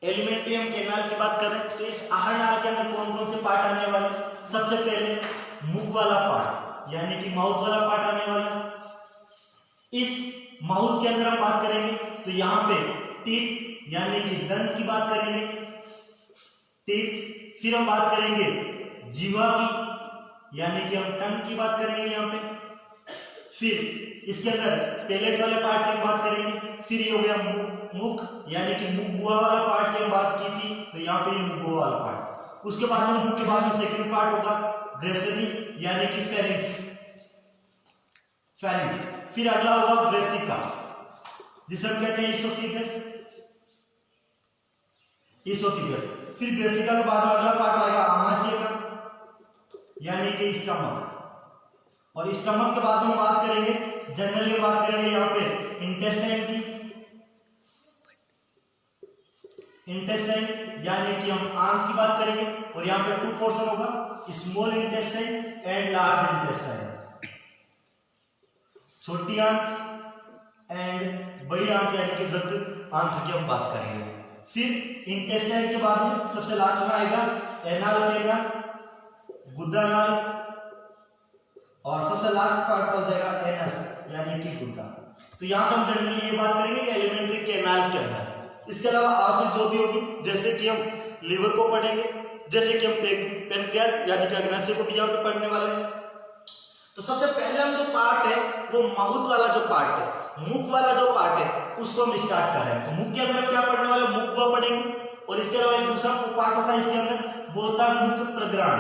Elementary हम canal की बात कर रहे हैं, तो इस आहार नाल के अंदर कौन कौन से पार्ट आने वाले? सबसे पहले मुख वाला पार्ट यानी कि माउथ वाला पार्ट आने वाला। इस माउथ के अंदर हम बात करेंगे तो यहाँ पे टीथ यानी कि दंत की बात करेंगे, टीथ। फिर हम बात करेंगे जीवा की यानी कि हम टंग की बात करेंगे यहाँ पे। फिर इसके अंदर पैलेट वाले पार्ट की बात करेंगे। फिर ये हो गया मुख यानी कि मुख गुहा वाला पार्ट की हम बात की थी, तो यहाँ पे मुख गुहा वाला पार्ट। उसके बाद में मुख के बाद में सेकंड पार्ट होगा ग्रेसरी यानी कि फेरिंक्स, फेरिंक्स। फिर अगला होगा ग्रेसिका जिसे हम कहते हैं इसोफिगस, इसोफिगस। फिर ग्रेसिका के बाद में अगला पार्ट आएगा आमाशय का यानी कि स्टमक। और स्टमक के बाद हम बात करेंगे जनरली बात करेंगे यहाँ पे इंटेस्टाइन की, इंटेस्टाइन यानी कि हम आंत की बात करेंगे। और यहाँ पे 2 पोर्शन होगा, small intestine and large intestine, छोटी आंत एंड बड़ी आंत यानी कि वृहद आंत की हम बात करेंगे। फिर इंटेस्टाइन के बाद में सबसे लास्ट में आएगा एनाल आएगा, गुद्दा नाल, और सबसे लास्ट पार्ट हो जाएगा एनस यानी कि गुद्दा। तो यहाँ पर हम जनरली ये बात करेंगे एलिमेंट्री कैनाल के अंदर। इसके अलावा आवश्यक जो भी होगी, जैसे कि हम लिवर को पढ़ेंगे, जैसे कि हम पेनक्रियास यानी कि अग्नाशय को भी यहाँ पे पढ़ने वाले हैं। तो सबसे पहले हम जो पार्ट है वो माउथ वाला जो पार्ट है, मुख वाला जो पार्ट है उसको हम स्टार्ट कर रहे हैं। तो मुख के अंदर क्या पढ़ने वाले? मुख गुहा पढ़ेंगे। और इसके अलावा एक दूसरा पार्ट होता है इसके अंदर, वो होता है मुख प्रग्राण,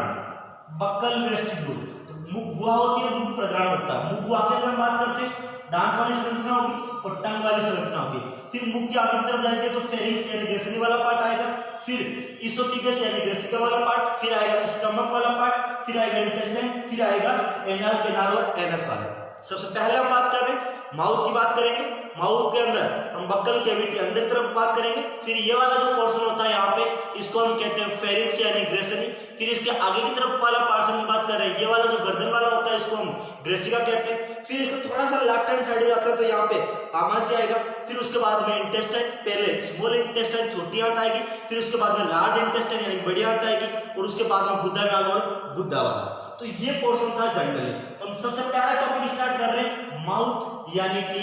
बक्कल वेस्टिब्यूल। तो मुख गुहा होती है, मुख प्रग्राण होता है। मुख गुहा के अंदर हम बात करते हैं दांत वाली संरचना होगी और टंग वाली संरचना होगी। फिर मुख के आगे तरफ जाएंगे तो फेरिंक्स यानी ग्रेसरी वाला पार्ट आएगा, फिर इसोफिगस यानी ग्रेसिका वाला पार्ट, फिर आएगा स्टमक वाला पार्ट, फिर आएगा इंटेस्टाइन, फिर आएगा एनल, कैनाल और एनस वाला। सबसे पहले हम बात कर रहे हैं माउथ की बात करेंगे। माउथ के अंदर हम बक्कल कैविटी अंदर तरफ बात करेंगे। फिर ये वाला जो पोर्शन होता है यहाँ पे इसको हम कहते हैं फेरिंक्स यानी ग्रेसरी। फिर इसके आगे की तरफ वाला पोर्शन की बात कर रहे हैं, ये वाला जो गर्दन वाला होता है इसको हम ग्रेसिका कहते हैं। फिर इसको थोड़ा सा लेफ्ट हैंड साइड हो जाता है तो यहाँ पे आमाशय आएगा। फिर उसके बाद में इंटेस्टाइन, पहले स्मॉल इंटेस्टाइन छोटी आंत आएगी, फिर उसके बाद में लार्ज इंटेस्टाइन यानी बड़ी आंत आएगी, और उसके बाद में गुद्दा नाल और गुद्दा वाला। तो ये पोर्शन था जनरली। तो हम सबसे पहला टॉपिक स्टार्ट कर रहे हैं माउथ यानी कि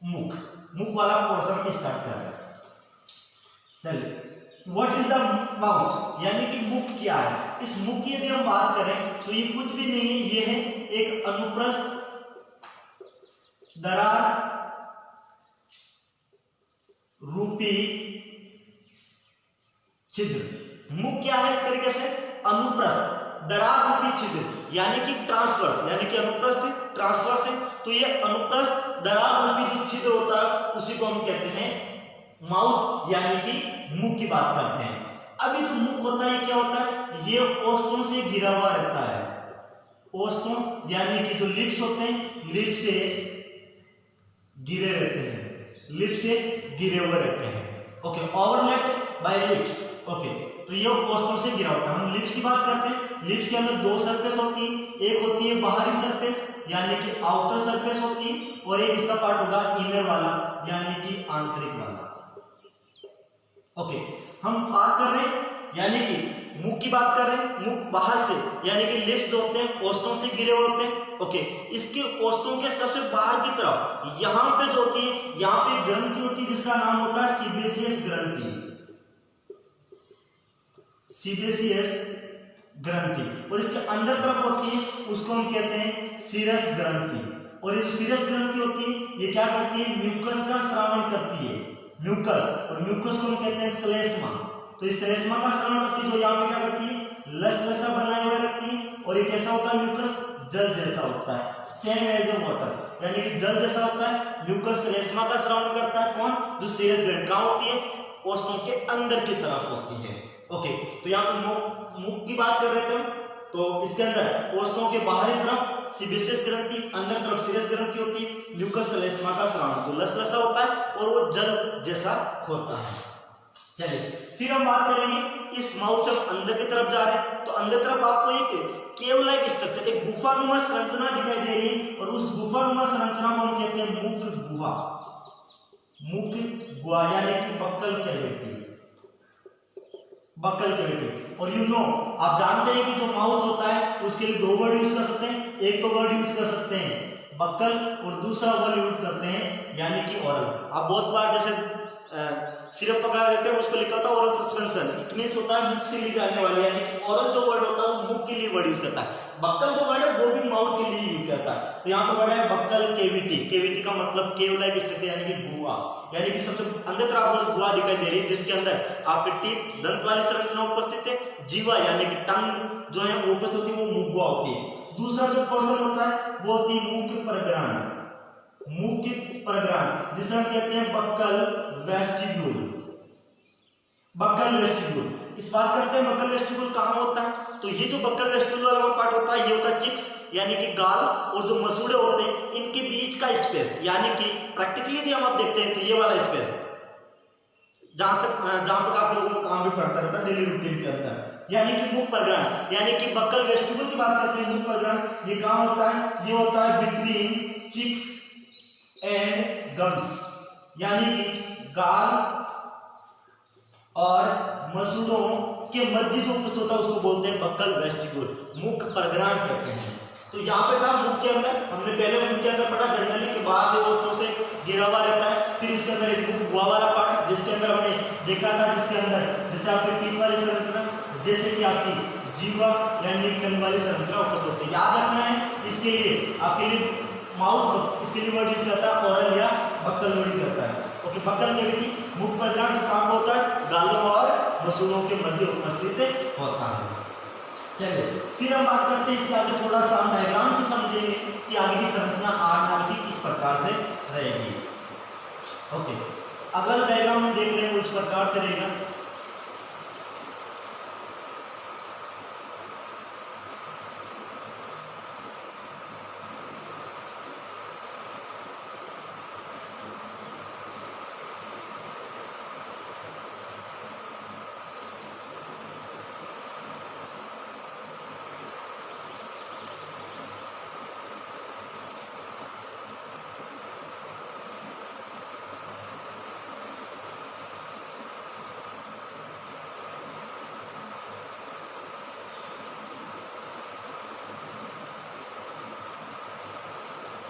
मुख, मुख वाला पोर्शन हम स्टार्ट कर रहे हैं। चलिए, व्हाट इज द माउथ यानी कि मुख क्या है? इस मुख की यदि हम बात करें तो ये कुछ भी नहीं है, ये है एक अनुप्रस्थ दरार रूपी छिद्र। मुख क्या है? एक तरीके से अनुप्रस्थ दरार रूपी छिद्र यानी कि ट्रांसवर्स, यानी कि अनुप्रस्थ ट्रांसवर्स है। तो ये अनुप्रस्थ दरार रूपी जो छिद्र होता है उसी को हम कहते हैं माउथ यानी कि मुख की बात करते हैं। अब ये जो मुख होता है क्या होता है? ये ओष्ठों से घिरा हुआ रहता है। ओष्ठों यानी कि जो लिप्स होते हैं, लिप से घिरे रहते हैं, लिप से घिरे हुए रहते हैं। Okay, overlapped by lips. Okay, तो ये ओष्ठों से घिरा होता है। हम लिप्स की बात करते हैं, लिप्स के अंदर 2 सरफेस होती है, एक होती है बाहरी सरफेस यानी कि आउटर सरफेस होती है, और एक इसका पार्ट होगा इनर वाला यानी कि आंतरिक वाला। ओके, हम बात कर रहे हैं यानी कि मुख की बात कर रहे हैं। मुख बाहर से यानी कि लिप्स जो होते हैं ओष्ठों से घिरे हुए होते हैं। ओके, इसके ओष्ठों के सबसे बाहर की तरफ यहां पे जो होती है, यहां पे ग्रंथि होती है जिसका नाम होता है सीबेसियस ग्रंथि, सीबेसियस ग्रंथि। और इसके अंदर तरफ होती है उसको हम कहते हैं सीरस ग्रंथि। और ये सीरस ग्रंथि होती है ये क्या करती है? म्यूकस का श्रावण करती है, म्यूकस। और म्यूकस को हम कहते हैं श्लेष्मा। तो इस श्लेष्मा का श्रावण करती है, तो यहाँ पे क्या करती है? लसलसा बनाए हुए रखती है। और ये कैसा होता है? म्यूकस जल जैसा होता है, सेम एज ए वाटर यानी कि जल जैसा होता है। म्यूकस श्लेष्मा का श्रावण करता है। कौन? जो सीरस ग्रंथि कहाँ होती है? ओष्ठों के अंदर की तरफ होती है। ओके, तो यहाँ पे मुख की बात कर रहे थे, तो इसके अंदर ओष्ठों के बाहरी तरफ सीबेसियस ग्रंथि, अंदर तरफ सीरस ग्रंथि होती है। म्यूकस श्लेष्मा का श्रावण जो लसलसा होता है और वो जल जैसा होता है। चलिए, फिर हम बात करेंगे इस माउथ से अंदर की तरफ जा रहे हैं, तो अंदर तरफ आपको एक केव लाइक स्ट्रक्चर, एक गुफानुमा संरचना दिखाई दे रही है, और उस गुफानुमा संरचना को हम कहते हैं मुख गुहा, मुख गुहा यानी कि बक्कल कैविटी। Buccal cavity. और यू नो, आप जानते हैं कि जो माउथ होता है उसके लिए दो वर्ड यूज कर सकते हैं। एक तो वर्ड यूज कर सकते हैं बक्कल और दूसरा वर्ड यूज करते हैं यानी कि ओरल। आप बहुत बार जैसे सिर्फ वगैरह रहते हैं उस पर लिखा होता है ओरल सस्पेंशन, इट मींस होता है मुख से ली जाने वाली, यानी कि ओरल जो वर्ड होता है वो मुख के लिए वर्ड यूज करता है। बक्कल जो वर्ड है वो भी माउथ के लिए यूज करता है। तो यहाँ पे वर्ड है बक्कल कैविटी। कैविटी का मतलब केव लाइक स्थिति यानी कि गुहा, यानी कि सबसे अंदर तरफ आपको गुहा दिखाई दे रही है जिसके अंदर आपके टीथ दंत वाली संरचना उपस्थित है, जीवा यानी कि टंग जो है वो उपस्थित होती है, वो मुख गुहा होती है। दूसरा जो पोर्शन होता है वो होती है मुख परग्राण, मुख परग्राण जिसे हम कहते हैं बक्कल वेस्टिब्यूल। बक्कल वेस्टिब्यूल, इस बात करते हैं बक्कल वेस्टिब्यूल कहाँ होता है। तो ये जो बक्कल वेस्टिब्यूल वाला पार्ट होता है ये होता है चिक्स यानी कि गाल और जो मसूड़े होते हैं इनके बीच का स्पेस, यानी कि प्रैक्टिकली यदि हम आप देखते हैं तो ये वाला स्पेस जहां पर काफी लोगों का काम भी पड़ता रहता है डेली रूटीन के अंदर, यानी कि मुख परग्राण, यानी कि बक्कल वेस्टिब्यूल की बात करते हैं मुख परग्राण ये कहाँ होता है, ये होता है बिटवीन चिक्स एंड गम्स, यानी कि गाल और मसूड़ों के मध्य जो उपस्थित होता है उसको बोलते हैं बक्कल वेस्टिब्यूल, मुख परग्राण कहते हैं। तो यहाँ पे था मुख के अंदर, हमने पहले मुख के अंदर पढ़ा जनरली के बाहर से ओठों से घिरा हुआ रहता है, फिर इसके अंदर एक मुख गुहा वाला पार्ट जिसके अंदर हमने देखा था, जिसके अंदर जैसे आपकी टीथ वाली संरचना, जैसे कि आपकी जीवा यानी टंग वाली संरचना उपस्थित होती है। याद रखना है इसके लिए आपके लिए माउथ, इसके लिए वर्ड यूज करता है ओरल या बक्कल वर्ड करता है। ओके, बक्कल कैविटी मुख परग्राण जो काम होता है गालों और मसूड़ों के मध्य उपस्थित होता है। चलिए फिर हम बात करते हैं इसके आगे थोड़ा सा हम डायग्राम से समझेंगे कि आगे की संरचना आर की किस प्रकार से रहेगी। ओके, अगर डायग्राम हम देख रहे हैं वो इस प्रकार से रहेगा।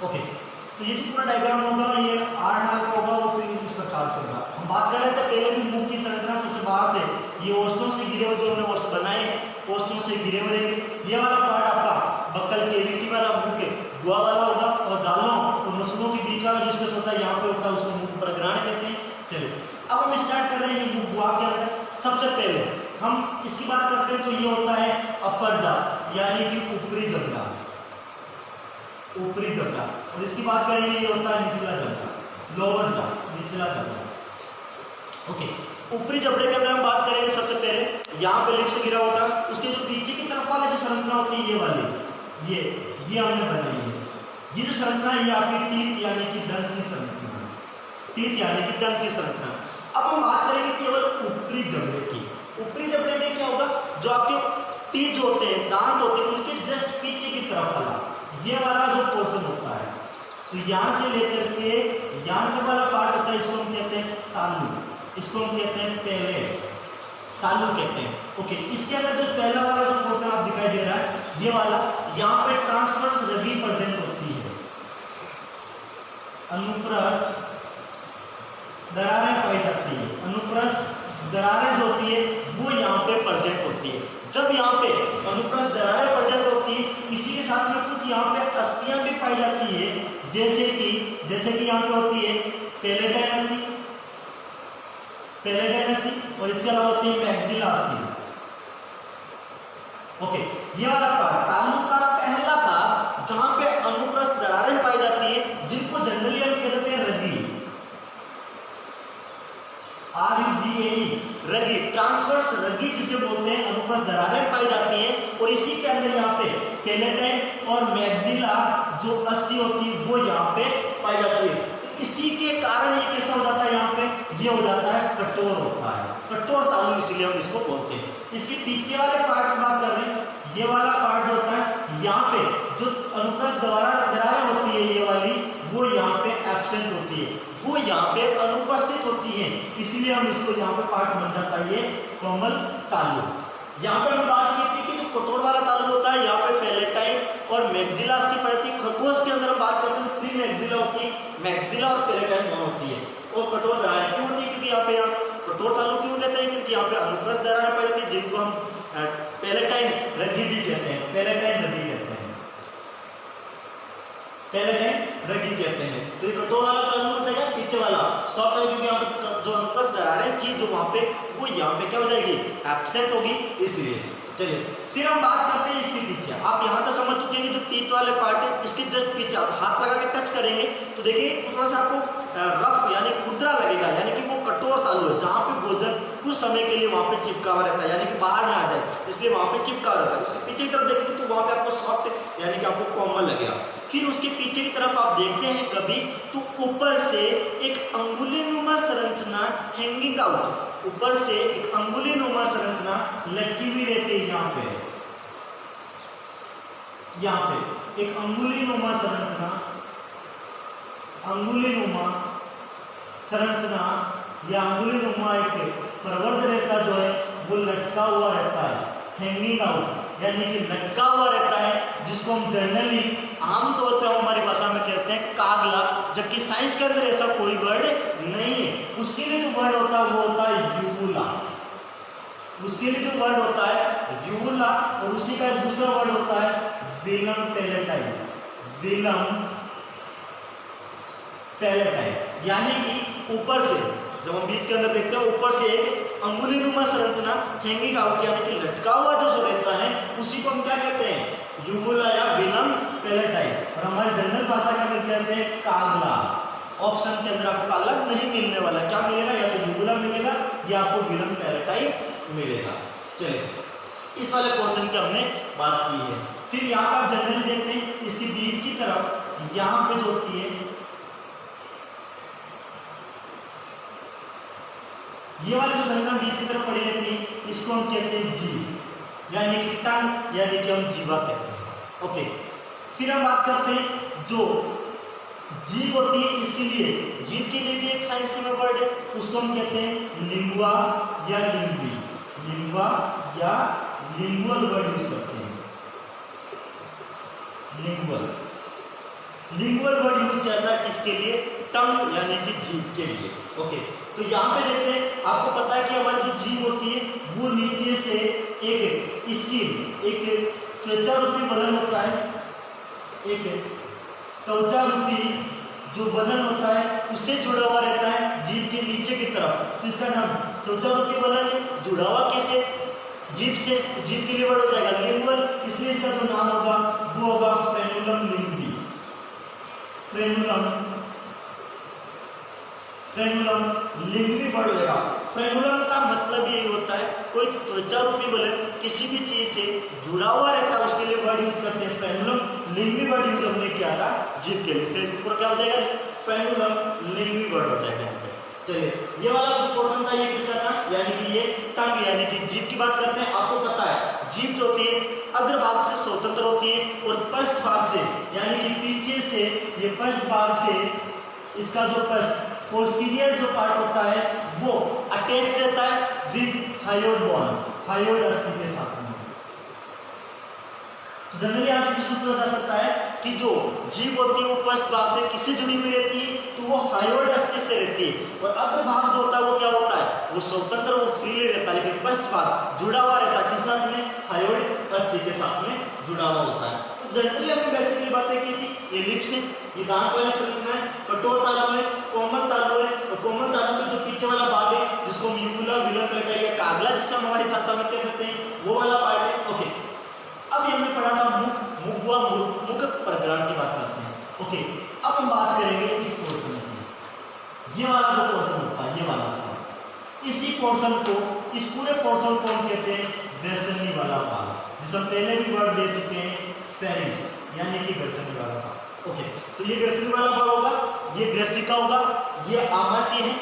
ओके, तो ये जो पूरा डायग्राम होगा ये आर नाल का होगा, वो फिर इस प्रकार से होगा। हम बात कर रहे थे पहले भी मुख की संरचना सबसे बाहर से ये ओष्ठों से घिरे हुए, जो हमने ओष्ठ बनाए हैं ओष्ठों से घिरे हुए रहेंगे। ये वाला पार्ट आपका बक्कल कैविटी वाला मुख गुहा वाला होगा और गालों और मसूड़ों के बीच वाला जो स्पेस होता है यहाँ पे होता है उसको मुख परग्राण कहते हैं। चलिए अब हम स्टार्ट कर रहे हैं मुख गुहा के अंदर। सबसे पहले हम इसकी बात करते हैं तो ये होता है अपर जा यानी कि ऊपरी जबड़ा, ऊपरी जबड़ा, और इसकी बात करेंगे ये होता है निचला जबड़ा, लोअर जा, निचला जबड़ा। ओके, ऊपरी जबड़े के अंदर हम बात करेंगे सबसे पहले यहाँ पे लिप्स गिरा होता है, उसके जो पीछे की तरफ वाली जो संरचना होती है ये वाली ये हमने बनाई है। ये जो संरचना है ये आपकी टीथ यानी कि दंत की संरचना, टीथ यानी कि दंत की संरचना। अब हम बात करेंगे केवल ऊपरी जबड़े की। ऊपरी जबड़े में क्या होगा, जो आपके टीथ होते हैं, दांत होते हैं, उनके जस्ट पीछे की तरफ वाला ये वाला जो पोर्शन होता है, तो यहां से लेकर के यहां का वाला पार्ट होता है इसको हम कहते हैं तालु, इसको हम कहते हैं पहले तालु कहते हैं। ओके, इसके अंदर जो पहला वाला जो पोर्शन आप दिखाई दे रहा है ये वाला, यहाँ पे ट्रांसवर्स रगी प्रेजेंट होती है, अनुप्रस्थ दरारें पाई जाती है, अनुप्रस्थ दरारें जो होती है वो यहाँ पे प्रेजेंट होती है। जब यहाँ पे अनुप्रस्थ दरारें प्रेजेंट होती है इसी के साथ में कुछ यहाँ पे अस्थियां भी पाई जाती है, जैसे कि यहाँ पे होती है पैलेटाइन अस्थि, पैलेटाइन अस्थि, और इसके अलावा होती है मैक्सिला अस्थि। ओके, ये वाला पार्ट तालु का पहला भाग जहां पे अनुप्रस्थ दरारें पाई जाती है जिनको जनरली हम कहते हैं रगी, RUGAE, रगी, ट्रांसवर्स रगी जिसे बोलते हैं, अनुप्रस्थ दरारें पाई जाती हैं और इसी के अंदर यहाँ पे पैलेटाइन और मैक्सिला जो अस्थि होती है वो यहाँ पे पाई जाती है। तो इसी के कारण ये कैसा हो जाता है, यहाँ पे ये हो जाता है कठोर होता है, कठोर तालु इसीलिए हम इसको बोलते हैं। इसके पीछे वाले पार्ट की बात कर रहे हैं, ये वाला पार्ट जो होता है यहाँ पे जो अनुप्रस्थ दरारें होती है ये वाली वो यहाँ पे एब्सेंट होती है। वो यहाँ पे अनुपस्थित होती है, इसलिए हम इसको यहाँ पे पार्ट बन जाता है ये कोमल तालु। यहाँ पे हम बात की थी कि जो कठोर वाला तालु होता है यहाँ पे पैलेटाइन और मैक्सिला की प्रति खरगोश के अंदर हम बात करते हैं तो प्री मैक्सिला होती है, मैक्सिला और पैलेटाइन दोनों होती है। और कठोर दरारें क्यों होती है, क्योंकि यहाँ पे कठोर तालु क्यों कहते हैं, क्योंकि यहाँ पे अनुप्रस्थ दरारें पाई जाती है जिनको हम पैलेटाइन रगी भी कहते हैं, पैलेटाइन रगी कहते हैं, पैलेटाइन रगी कहते हैं। तो ये कठोर वाला तालु होता है पीछे वाला सॉफ्ट है, क्योंकि यहाँ पे जो अनुप्रस्थ दरारें चीज जो वहां पे वो यहाँ पे क्या हो जाएगी, एब्सेंट होगी, इसलिए। चलिए फिर हम बात करते हैं इसके पीछे। आप यहाँ तो समझ चुके हैं जो टीथ वाले पार्ट है इसके जस्ट पीछे आप हाथ लगा के टच करेंगे तो देखिए थोड़ा सा आपको रफ यानी खुरदरा लगेगा, यानी कि वो कठोर तालु है जहाँ पे भोजन कुछ समय के लिए वहाँ पे चिपका हुआ रहता है, यानी कि बाहर ना आ जाए, इसलिए वहाँ पे चिपका रहता है। उसके पीछे की तरफ देखेंगे तो वहाँ पे आपको सॉफ्ट यानी कि आपको कोमल लगेगा। फिर उसके पीछे की तरफ आप देखते हैं कभी तो ऊपर से एक अंगुलीनुमा संरचना हैंगिंग आउट, ऊपर से एक अंगुलीनुमा संरचना लटकी हुई रहती है। यहाँ पे एक अंगुलीनुमा संरचना या अंगुलीनुमा एक प्रवर्ध रेखा जो है वो लटका हुआ रहता है, हैंगिंग आउट यानी कि लटका हुआ रहता है, जिसको हम जनरली आमतौर पे हमारी भाषा में कहते हैं कागला, जबकि साइंस के अंदर ऐसा कोई वर्ड नहीं है। उसके लिए जो वर्ड होता है वो होता है यूवुला, उसके लिए जो वर्ड होता है यूवुला, और उसी का दूसरा वर्ड होता है वेलम पैलेटाइन, वेलम पैलेटाइन, यानी कि ऊपर से जब हम बीच के अंदर देखते हैं ऊपर से एक अंगुलीनुमा संरचना हैंगिंग आउट यानी कि लटका हुआ जो रहता है उसी को हम क्या कहते हैं, यूवुला या वेलम पैलेटाइन, और हमारी जनरल भाषा के अंदर कहते हैं कागला। ऑप्शन के अंदर आपको कागला नहीं मिलने वाला, क्या मिलेगा, या तो यूवुला मिलेगा या आपको वेलम पैलेटाइन मिलेगा। चलिए इस वाले पोर्शन की हमने बात की है। फिर यहाँ पर आप जनरली देखते हैं इसके बीच की तरफ यहाँ पे जो होती है ये वाली जो संरचना बीच की तरफ पड़ी रहती है इसको हम कहते हैं जीभ यानी कि टंग, यानी कि हम जीवा कहते हैं। ओके, फिर हम बात करते हैं जो जीभ होती है, इसके लिए जीभ के लिए भी एक साइंस में वर्ड है, उसको हम कहते हैं लिंगुआ या लिंग्वी, लिंगुआ या लिंगुअल वर्ड यूज करते हैं, लिंगुअल, लिंगुअल वर्ड यूज किया जाता है किसके लिए, टंग यानी कि जीभ के लिए। ओके, तो यहाँ पे देखते हैं आपको पता है कि हमारी जो जीभ होती है वो नीचे से एक स्किन, एक त्वचा रूपी बलन होता है, एक त्वचा रूपी जो बलन होता है उससे जुड़ा हुआ रहता है जीभ के नीचे की तरफ, तो इसका नाम त्वचा रूपी बलन जुड़ा हुआ किससे, जीभ से, जीभ के लिए वर्ड हो जाएगा लिंगुअल, इसलिए इसका जो नाम होगा वो होगा फ्रेनुलम लिंग्वी, फ्रेनुलम, फ्रेनुलम लिंग्वी वर्ड हो जाएगा। फ्रेनुलम का मतलब ये होता है कोई त्वचा रूपी बलन किसी भी चीज से जुड़ा हुआ रहता है उसके लिए वर्ड यूज करते हैं फ्रेनुलम, लिंग्वी वर्ड यूज हमने किया था जीभ के लिए, इसलिए इसके ऊपर क्या हो जाएगा, फ्रेनुलम लिंग्वी वर्ड हो जाएगा यहाँ पे। चलिए ये वाला जो पोर्शन था ये किसका था, यानी कि ये टंग यानी कि जीभ की बात करते हैं। आपको पता है जीभ जो होती है अग्रभाग से स्वतंत्र होती है और पश्च भाग से यानी कि पीछे से, ये पश्च भाग से इसका जो पश्च पोस्टीरियर जो पार्ट होता है वो अटैच रहता है विद हायोड बोन, हायोड अस्थि के साथ में। जनरली यहाँ से किसी को बता सकता है कि जो जीभ होती है वो पश्च भाग से किससे जुड़ी हुई रहती है, तो वो हायोड अस्थि से रहती है, और अग्रभाग जो होता है वो क्या होता है, वो स्वतंत्र, वो फ्रीली रहता है, लेकिन पश्च भाग जुड़ा हुआ रहता है किस साथ में, हायोड अस्थि के साथ में जुड़ा हुआ होता है। तो जनरली हमने बेसिकली बातें की थी, ये लिप्स है, ये दांत वाली संरचना है, कठोर तालु है, कोमल तालु है, और कोमल तालु का जो पीछे वाला भाग है जिसको हम यूवुला, वेलम पैलेटाइन या कागला जिसे हम हमारी भाषा में कह देते हैं वो वाला पार्ट है। ओके, अब हमने पढ़ा था मुख, मुख मुख प्रकरण की बात करते हैं। ओके, अब हम बात करेंगे इस पोर्शन की, ये वाला जो पोर्शन होता है, ये वाला इसी पोर्शन को, इस पूरे पोर्शन को हम कहते हैं ग्रेसनी वाला भाग, जिसे हम पहले भी वर्ड दे चुके हैं फेरिंक्स यानी कि ग्रेसनी वाला भाग। ओके, तो ये ग्रेसनी वाला भाग होगा, ये ग्रेसिका होगा, ये आमाशय है,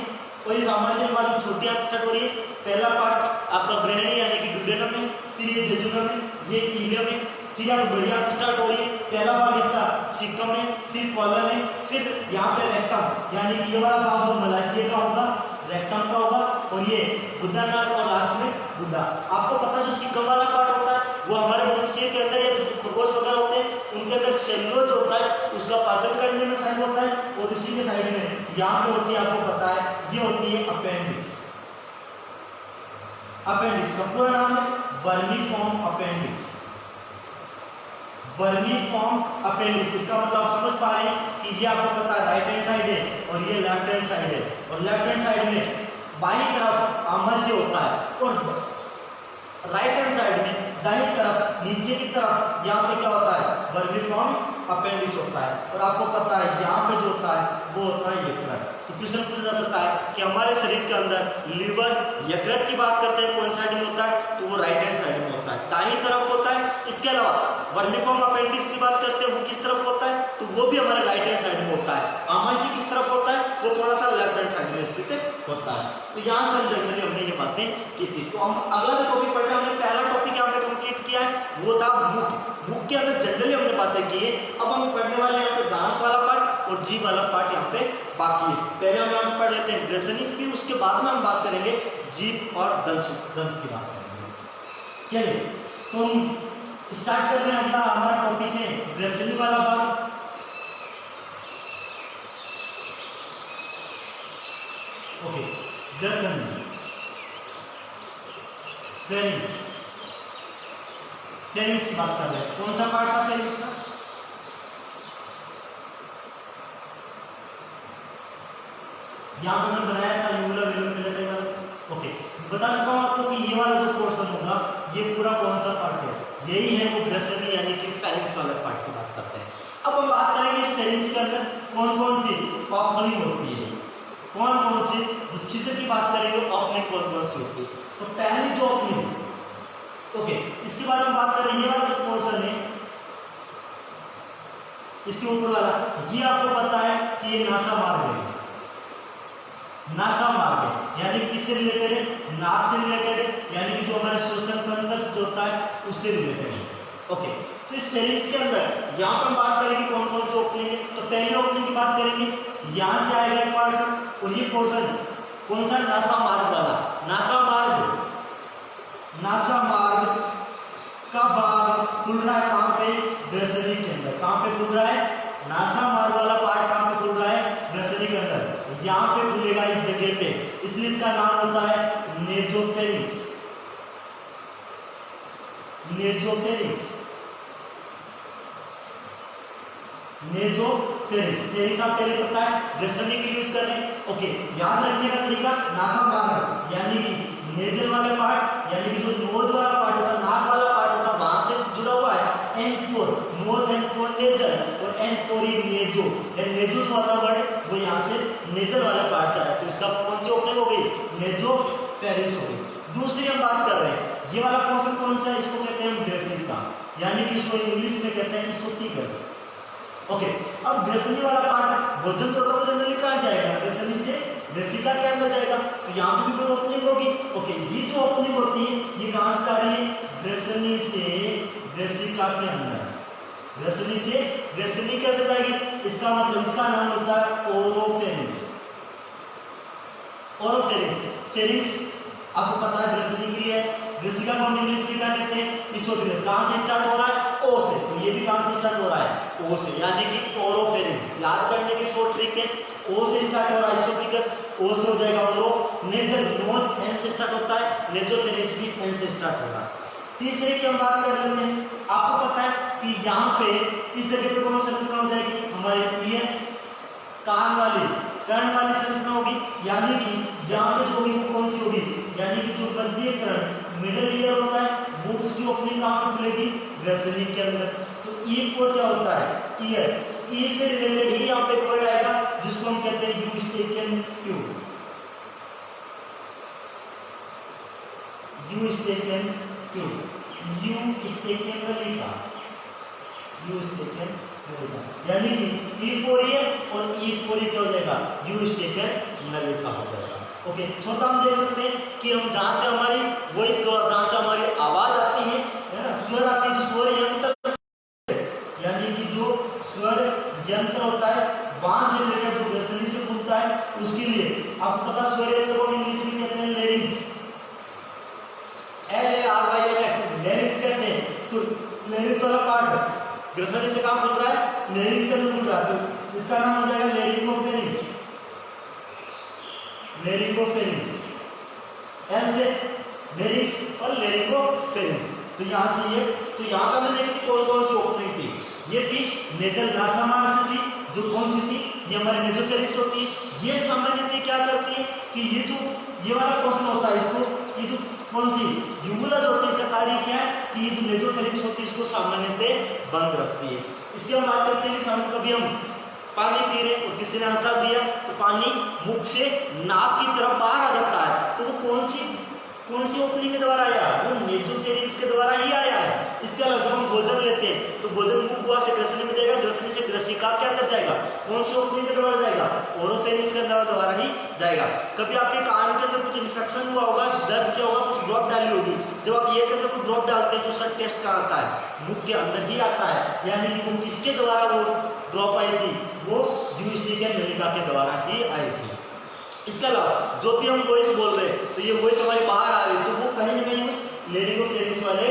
और इस आमाशय में हमारी छोटी आंत स्टार्ट हो रही है। पहला पार्ट आपका ग्रहणी यानी कि ड्यूडेनम है, फिर ये जेजुनम है, ये इलियम है, फिर यहाँ पे बड़ी आंत स्टार्ट हो रही है, पहला भाग इसका सिक्कम है, फिर कॉलन है, फिर यहाँ पे रेक्टम, यानी कि ये वाला भाग जो मलाइशिया का होगा, रेक्टम का होगा, और ये गुदानाथ और लास्ट में गुदा। आपको पता है जो सिक्कम वाला पार्ट होता है वो हमारे मनुष्य के अंदर या जो खरगोश वगैरह होते हैं उनके अंदर सेल्यूलोज होता है, उसका पाचन करने में सहायक होता है, और इसी के साइड में यहाँ पे होती है, आपको पता है ये होती है अपेंडिक्स। अपेंडिक्स का पूरा नाम है वर्मीफॉर्म अपेंडिक्स। वर्मीफॉर्म अपेंडिक्स, इसका मतलब आप समझ पा रहे हैं कि ये आपको पता है राइट हैंड साइड है और ये लेफ्ट हैंड साइड है, और लेफ्ट हैंड साइड में बाईं तरफ आमाशय होता है, और राइट हैंड साइड में दाहिनी तरफ नीचे की तरफ यहाँ पे क्या होता है, वर्मीफॉर्म अपेंडिक्स होता है। और आपको पता है यहाँ पे जो होता है वो होता है यकृत। तो क्वेश्चन पूछा जा सकता है कि हमारे शरीर के अंदर लीवर, यकृत की बात करते हैं कौन साइड में होता है, तो वो राइट हैंड साइड में होता है, दाहिनी तरफ होता है। इसके अलावा वर्मीफॉर्म अपेंडिक्स की बात करते हैं वो किस तरफ होता है, तो वो भी हमारे राइट हैंड साइड में होता है। आमाशय किस तरफ होता है, वो थोड़ा सा लेफ्ट हैंड साइड में स्थित होता है। तो यहाँ से जनरली हमने ये बातें की थी। तो हम अगला जो टॉपिक पढ़ रहे हैं, हमने पहला टॉपिक यहाँ पे कंप्लीट किया है, वो था मुख। मुख के अंदर जनरली हमने बातें की है। अब हम पढ़ने वाले यहाँ पे दांत वाला पार्ट और जीभ वाला पार्ट यहाँ पे बाकी है। पहले हम यहाँ पढ़ लेते हैं ग्रेसनी, फिर उसके बाद में हम बात करेंगे जीभ और दंत की बात करेंगे। चलिए तो हम स्टार्ट कर रहे हैं। अगला हमारा टॉपिक है ग्रेसनी वाला पार्ट। ओके, ग्रेसनी, फेरिंक्स, फेरिंक्स की बात कर रहे हैं। कौन सा पार्ट था फेरिंक्स का? यहाँ पर मैंने बनाया था यूलर विलर। ओके, बता चुका हूं आपको कि ये वाला जो पोर्शन होगा ये पूरा कौन सा पार्ट है, यही है वो ग्रेसनी यानी कि फेरिंक्स वाला पार्ट की बात करते हैं। अब हम बात करेंगे इस फेरिंक्स के अंदर कौन कौन सी ओपनिंग होती है, कौन कौन सी, जो छिद्र की बात करेंगे ओपनिंग कौन कौन सी होती है। तो पहली जो ओपनिंग, ओके, इसके बाद हम बात करें ये वाला जो पोर्शन है इसके ऊपर वाला, ये आपको पता है कि ये नासा मार्ग है। नासा मार्ग है यानी किससे रिलेटेड है, नाक से रिलेटेड है, यानी कि जो हमारा श्वसन तंत्र जो होता है उससे रिलेटेड है। ओके, तो इस फेरिंक्स के अंदर यहाँ पर हम बात करेंगे कौन कौन से ओपनिंग है। तो पहली ओपनिंग की बात करेंगे, यहाँ से आएगा एक पोर्शन, और ये पोर्शन कौन सा, नासा मार्ग वाला। नासा मार्ग, नासा मार्ग का भाग खुल रहा है कहाँ पे, ग्रेसनी के अंदर। कहाँ पे खुल रहा है, नासा मार्ग वाला पार्ट कहाँ पे खुल रहा है, ग्रेसनी के अंदर। यहाँ पे खुलेगा इस जगह पे, इसलिए इसका नाम होता है नेजोफेरिंक्स। नेजोफेरिंक्स, नेजोफेरिंक्स, फेरिंक्स आप पहले पता है, ग्रेसनी की यूज कर रहे हैं। ओके, याद रखने का तरीका, नासा मार्ग यानी कि नेजल वाले पार्ट, यानी कि जो नोज वाला पार्ट होता है, नाक वाला पार्ट होता है, वहां से जुड़ा हुआ है N4, नोज N4 नेजल, और N4 ही नेजो। नेजो जो वाला वर्ड वो यहाँ से नेजल वाले पार्ट से आया, तो इसका कौन सी ओपनिंग हो गई, नेजोफेरिंक्स हो गई। दूसरी हम बात कर रहे हैं, ये वाला पोर्शन कौन सा है, इसको कहते हैं ग्रेसिक का, यानी कि इसको इंग्लिश में कहते हैं इसोफिगस। ओके, अब ग्रेसनी वाला पार्ट भोजन तो जनरली कहाँ जाएगा, ग्रेसनी से ग्रेसिका के अंदर जाएगा, तो यहाँ पे भी कोई ओपनिंग होगी। ओके, ये जो ओपनिंग होती है ये कहाँ से आ रही है, ग्रेसनी से ग्रेसिका के अंदर, ग्रेसनी से ग्रेसनी के अंदर जाएगी। इसका मतलब, इसका नाम होता है ओरोफेरिंक्स। ओरोफेरिंक्स, फेरिंक्स आपको पता है ग्रेसनी के लिए, ग्रेसिका को हम इंग्लिश में क्या कहते हैं, इसोफिगस। कहाँ से स्टार्ट हो रहा है, ओ से, तो ये भी कहाँ से स्टार्ट हो रहा है, ओ से, यानी कि ओरोफेरिंक्स। याद करने की शॉर्ट ट्रिक है, ओ से स्टार्ट हो रहा है इसोफिगस, ओ से हो जाएगा ओरो। नेजल, नोज एन से स्टार्ट होता है, नेजोफेरिंक्स भी एन से स्टार्ट हो रहा है। तीसरे की हम बात कर लेते हैं, आपको पता है कि यहाँ पे इस जगह पे कौन सी संरचना हो जाएगी, हमारे ईयर, कान वाली, कर्ण वाली संरचना होगी, यानी कि यहाँ पे जो होगी वो कौन सी होगी, यानी कि जो मध्य कर्ण, मिडिल ईयर होता है, वो उसकी ओपनिंग कहाँ पे खुलेगी, ग्रेसनी के अंदर। तो E4 क्या होता है, ईयर, ई से रिलेटेड ही यहाँ पे वर्ड आएगा जिसको हम कहते हैं Eustachian tube. Eustachian tube, Eustachian नलिका, यूस्टेकियन नलिका, यानी कि E4 और E4 क्या हो जाएगा, यूस्टेकियन नलिका हो जाएगा। ओके, छोटा हम देख सकते हैं कि हम जहाँ से हमारी वॉइस, जहाँ से हमारी आवाज आती है ना, स्वर आती है, जो स्वर यंत्र ग्रसनी से कहाँ खुल रहा है, लेरिंग्स के अंदर खुल रहा है, तो इसका नाम हो जाएगा लेरिंगोफेरिंक्स, लेरिंगोफेरिंक्स, एल से लेरिंग्स और लेरिंगोफेरिंक्स। तो यहाँ से ये, तो यहाँ पर हमने देखी कौन कौन सी ओपनिंग थी, ये थी नेजल नासामार्ग थी, जो कौन सी थी, ये हमारी नेजोफेरिंक्स होती है। ये सामान्यतः क्या करती है कि ये जो ये वाला क्वेश्चन होता है, इसको ये जो कौन सी यूमुलस होती है, इसका कार्य क्या है कि ये जो नेजोफेरिंक्स होती है इसको सामान्यतः बंद रखती है। इसके हम बात करते हैं कि सामने कभी हम पानी पी रहे और किसी ने हंसा दिया तो पानी मुख से नाक की तरफ बाहर आ जाता है, तो वो कौन सी ओपनिंग के द्वारा आया, वो नेजोफेरिंक्स के द्वारा ही आया है। इसके अलावा जब हम भोजन लेते हैं तो भोजन मुख गुहा से ग्रसनी में जाएगा, ग्रसनी से ग्रसिका के अंदर जाएगा, कौन सी ओपनिंग के द्वारा जाएगा, ओरोफेरिंक्स के द्वारा ही जाएगा। कभी आपके कान के अंदर कुछ इन्फेक्शन हुआ होगा, दर्द किया होगा, कुछ ड्रॉप डाली होगी, जब आप ये के अंदर कुछ ड्रॉप डालते हैं तो उसका टेस्ट कहाँ आता है, मुख के अंदर ही आता है, यानी कि वो किसके द्वारा वो ड्रॉप आई थी, वो यूस्टिशियन नलिका के द्वारा ही आई थी। इसके अलावा जो भी हम वॉइस बोल रहे हैं तो ये वॉइस हमारी बाहर आ रही है, तो वो कहीं ना कहीं उस लेरिंगोफेरिंक्स वाले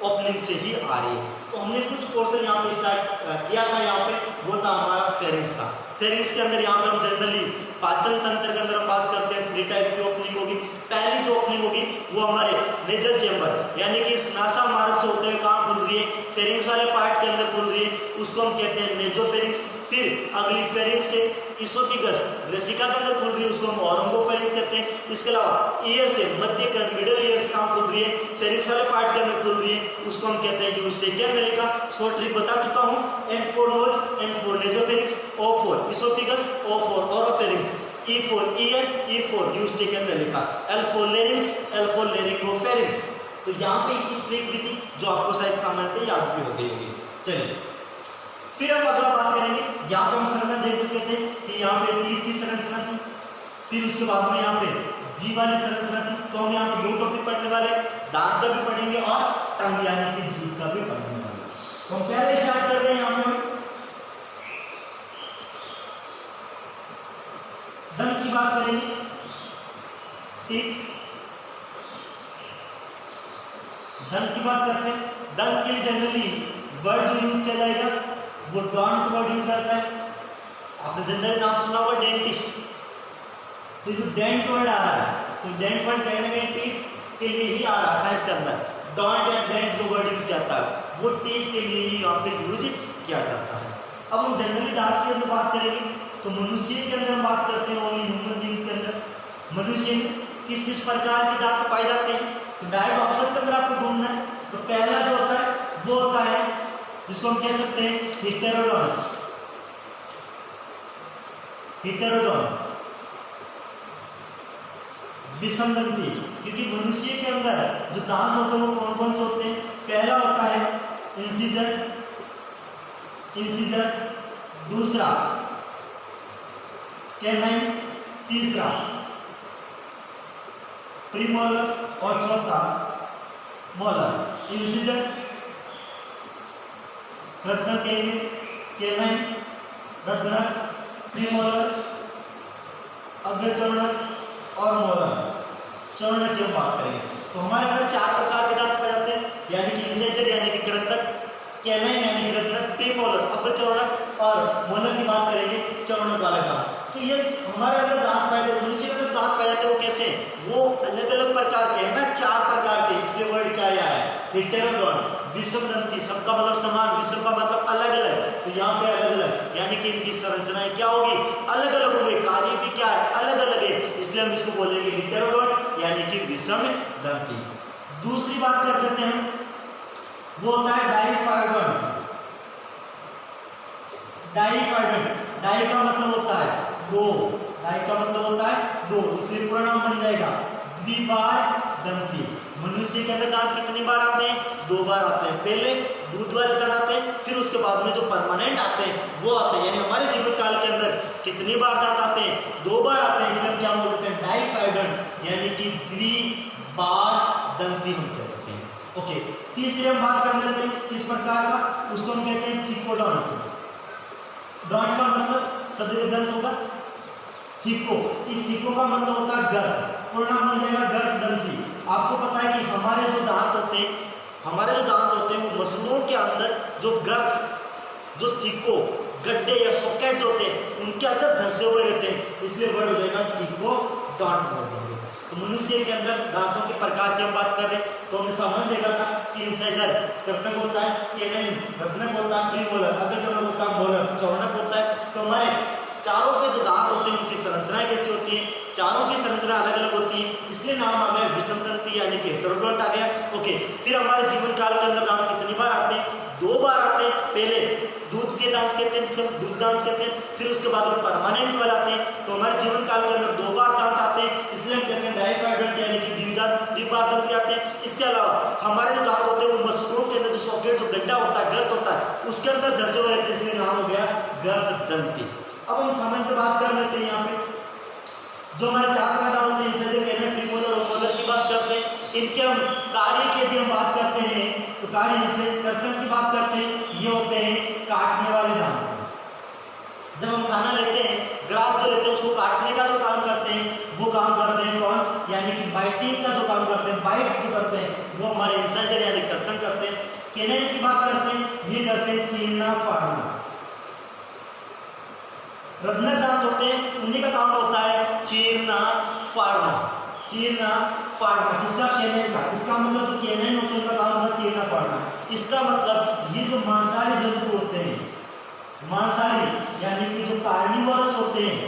ओपनिंग से ही आ रही है। तो हमने कुछ पोर्शन यहाँ पे स्टार्ट किया था, यहाँ पे वो था हमारा फेरिंक्स का। फेरिंक्स के अंदर यहाँ पे हम जनरली पाचन तंत्र के अंदर हम बात करते हैं, 3 टाइप की ओपनिंग होगी। पहली जो ओपनिंग होगी वो हमारे नेजल चेंबर, यानी कि इस नासा मार्ग से होते हुए कहाँ खुल रही है, फेरिंक्स वाले पार्ट के अंदर खुल रही है, उसको हम कहते हैं नेजोफेरिंक्स। फिर अगली फेरिंक्स से इसोफिगस ग्रसिका के अंदर खुल रही है, उसको हम ओरोंगोफेरिंक्स कहते हैं। इसके अलावा ईयर से मध्य कर्ण मिडिल ईयर से कहाँ खुल रही है, फेरिंक्स वाले पार्ट के अंदर खुल रही है, उसको हम कहते हैं यूस्टिशियन नलिका। शॉर्ट ट्रिक बता चुका हूँ, N4 nose, N4 nasopharynx, O4 oesophagus, O4 oropharynx, E4 ear, E4 eustachian नलिका, L4 लेरिंक्स, L4 लेरिंगोफेरिंक्स। तो यहाँ पे कुछ ट्रिक भी थी जो आपको शायद सामान्यतः याद भी हो गई होगी। चलिए फिर हम अगला बात करेंगे, यहाँ पे हम संरचना देख चुके थे कि यहाँ पे टीथ की संरचना थी, फिर उसके बाद में यहाँ पे जीभ वाली संरचना थी। तो हम यहाँ पे 2 टॉपिक पढ़ने वाले, दांत का भी पढ़ेंगे और टंग यानी कि जीभ का भी पढ़ने वाले। तो हम पहले स्टार्ट कर रहे हैं, यहाँ पे दंत की बात करेंगे, टीथ, दंत की बात करते हैं। दंत के लिए जनरली वर्ड जो यूज किया जाएगा वो डॉन्ट वर्ड यूज करता है। आपने जनरली नाम सुना होगा डेंटिस्ट, तो जो डेंट वर्ड आ रहा है, तो डेंट वर्ड कहीं ना कहीं टीथ के लिए ही आ रहा है साइंस के अंदर। डॉन्ट या डेंट जो वर्ड यूज किया है वो टीथ के लिए ही यहाँ पे यूज किया जाता है। अब हम जनरली दांत के अंदर बात करेंगे, तो मनुष्य के अंदर हम बात करते हैं, ओनली ह्यूमन बीइंग के अंदर मनुष्य में किस किस प्रकार के दांत पाए जाते हैं, तो डायरेक्ट ऑप्शन के अंदर आपको ढूंढना है। तो पहला जो होता है वो होता है जिसको हम कह सकते हैं हिटेरोडॉन, हिटेरोडॉन विषमदंती। क्योंकि मनुष्य के अंदर जो दांत होते हैं वो कौन कौन से होते हैं, पहला होता है इंसिजर, इंसिजर, दूसरा कैनाइन, तीसरा प्रीमोलर और चौथा मोलर। इंसिजर, रत्न केंद्र, कैनाइन, रत्न, प्रीमोलर, अग्रचर्णक और मोलर। चर्णक की हम बात करेंगे तो हमारे अंदर 4 प्रकार के दांत पाए जाते हैं, यानी कि इंसिजर यानी कि कृंतक, कैनाइन यानी कि रत्न, प्रीमोलर अग्रचर्णक और मोलर की बात करेंगे चर्णक वाले दांत। तो ये हमारे अंदर दांत पाए जाते हैं, मनुष्य के अंदर दांत पाए जाते हैं, वो कैसे, वो अलग अलग प्रकार के हैं ना, 4 प्रकार के, इसलिए वर्ड क्या आया है हिटेरोडॉन, विषमदंती, सबका मतलब समान, विषम का मतलब अलग अलग, तो यहाँ पे अलग अलग, यानी कि इनकी संरचनाएं क्या होगी, अलग अलग होंगे, कार्य भी क्या है अलग अलग है, इसलिए हम इसको बोलेंगे हिटेरोडॉन यानी कि विषमदंती। दूसरी बात कर लेते हैं, वो होता है डाइफाइडॉन। डाइफाइडॉन, डाई का मतलब होता है 2, डाई का मतलब होता है 2, इसलिए पूरा नाम बन जाएगा द्विबार दंती। मनुष्य के अंदर दांत कितनी बार आते हैं, 2 बार आते हैं, पहले दूध वाले दांत आते हैं, फिर उसके बाद में जो परमानेंट आते हैं वो आते हैं, यानी हमारे जीवन काल के अंदर कितनी बार दांत आते हैं, 2 बार आते हैं, इसमें क्या बोलते हैं डाइफाइडॉन यानी कि द्विबार दंती हम कहते हैं। ओके, तीसरे हम बात कर लेते हैं किस प्रकार का, उसको हम कहते हैं चिकोडॉन। डॉन का मतलब शब्द का दंत होगा चिको, इस चिको का मतलब होता है गर्द, पूर्ण नाम बन जाएगा गर्द दंती। आपको पता है कि हमारे जो दांत होते हैं वो मसलों के अंदर जो गर्द जो थीको गड्ढे या सॉकेट जो होते हैं उनके अंदर धंसे हुए रहते हैं, इसलिए वर्ड हो जाएगा थीकोडॉन्ट बोल देंगे। तो मनुष्य के अंदर दांतों के प्रकार की हम बात कर रहे हैं, तो हमने समझ देखा था कि इंसाइजर कर्तक होता है, कैनन रत्नक होता है, प्रीमोलर अग्रचर्णक होता है, मोलर चौड़क होता है। तो हमारे चारों के जो दांत होते हैं उनकी संरचनाएं कैसी होती है, चारों की संरचना अलग अलग होती है, इसलिए नाम आ गया विषमतंत्री यानी कि हेटेरोडोंट आ गया। ओके, फिर हमारे जीवन काल के अंदर दांत कितनी बार आते हैं? 2 बार आते हैं। पहले दूध के दांत कहते हैं, जिसे दूध दांत कहते हैं, फिर उसके बाद वो परमानेंट वाले आते हैं। तो हमारे जीवन काल के अंदर 2 बार दांत आते हैं, इसलिए हम कहते हैं डाइफाइड्रंट यानी कि द्विबार दंत के आते हैं। इसके अलावा हमारे जो दांत होते हैं वो मसूड़ों के अंदर जो सॉकेट जो गड्ढा होता है, गर्त होता है, उसके अंदर धंसे हुए रहते हैं, इसलिए नाम हो गया गर्ददंती। अब हम सामान्य से बात कर लेते हैं। यहाँ पे जो हमारे 4 पैदा होते हैं, इंसाइजर, कैनन, प्रीमोलर और मोलर की बात करते हैं। इनके हम कार्य की यदि हम बात करते हैं तो कार्य से कर्तन की बात करते हैं, ये होते हैं काटने वाले दांत। जब हम खाना लेते हैं, ग्रास जो लेते हैं, उसको काटने का जो काम करते हैं वो काम करते हैं कौन? यानी कि बाइटिंग का जो काम करते हैं, बाइट जो करते हैं वो हमारे इंसाइजर यानी कर्तन करते हैं। कैनन की बात करते हैं, ये करते हैं चीरना फाड़ना। रत्नक दांत होते हैं, उन्हीं का काम होता है चीरना फाड़ना, चीरना फाड़ना। किसका? कैनन का। इसका मतलब जो कैनन होते हैं उनका काम होता है चीरना फाड़ना। इसका मतलब ये जो मांसाहारी जंतु होते हैं, मांसाहारी यानी कि जो कार्निवोरस होते हैं,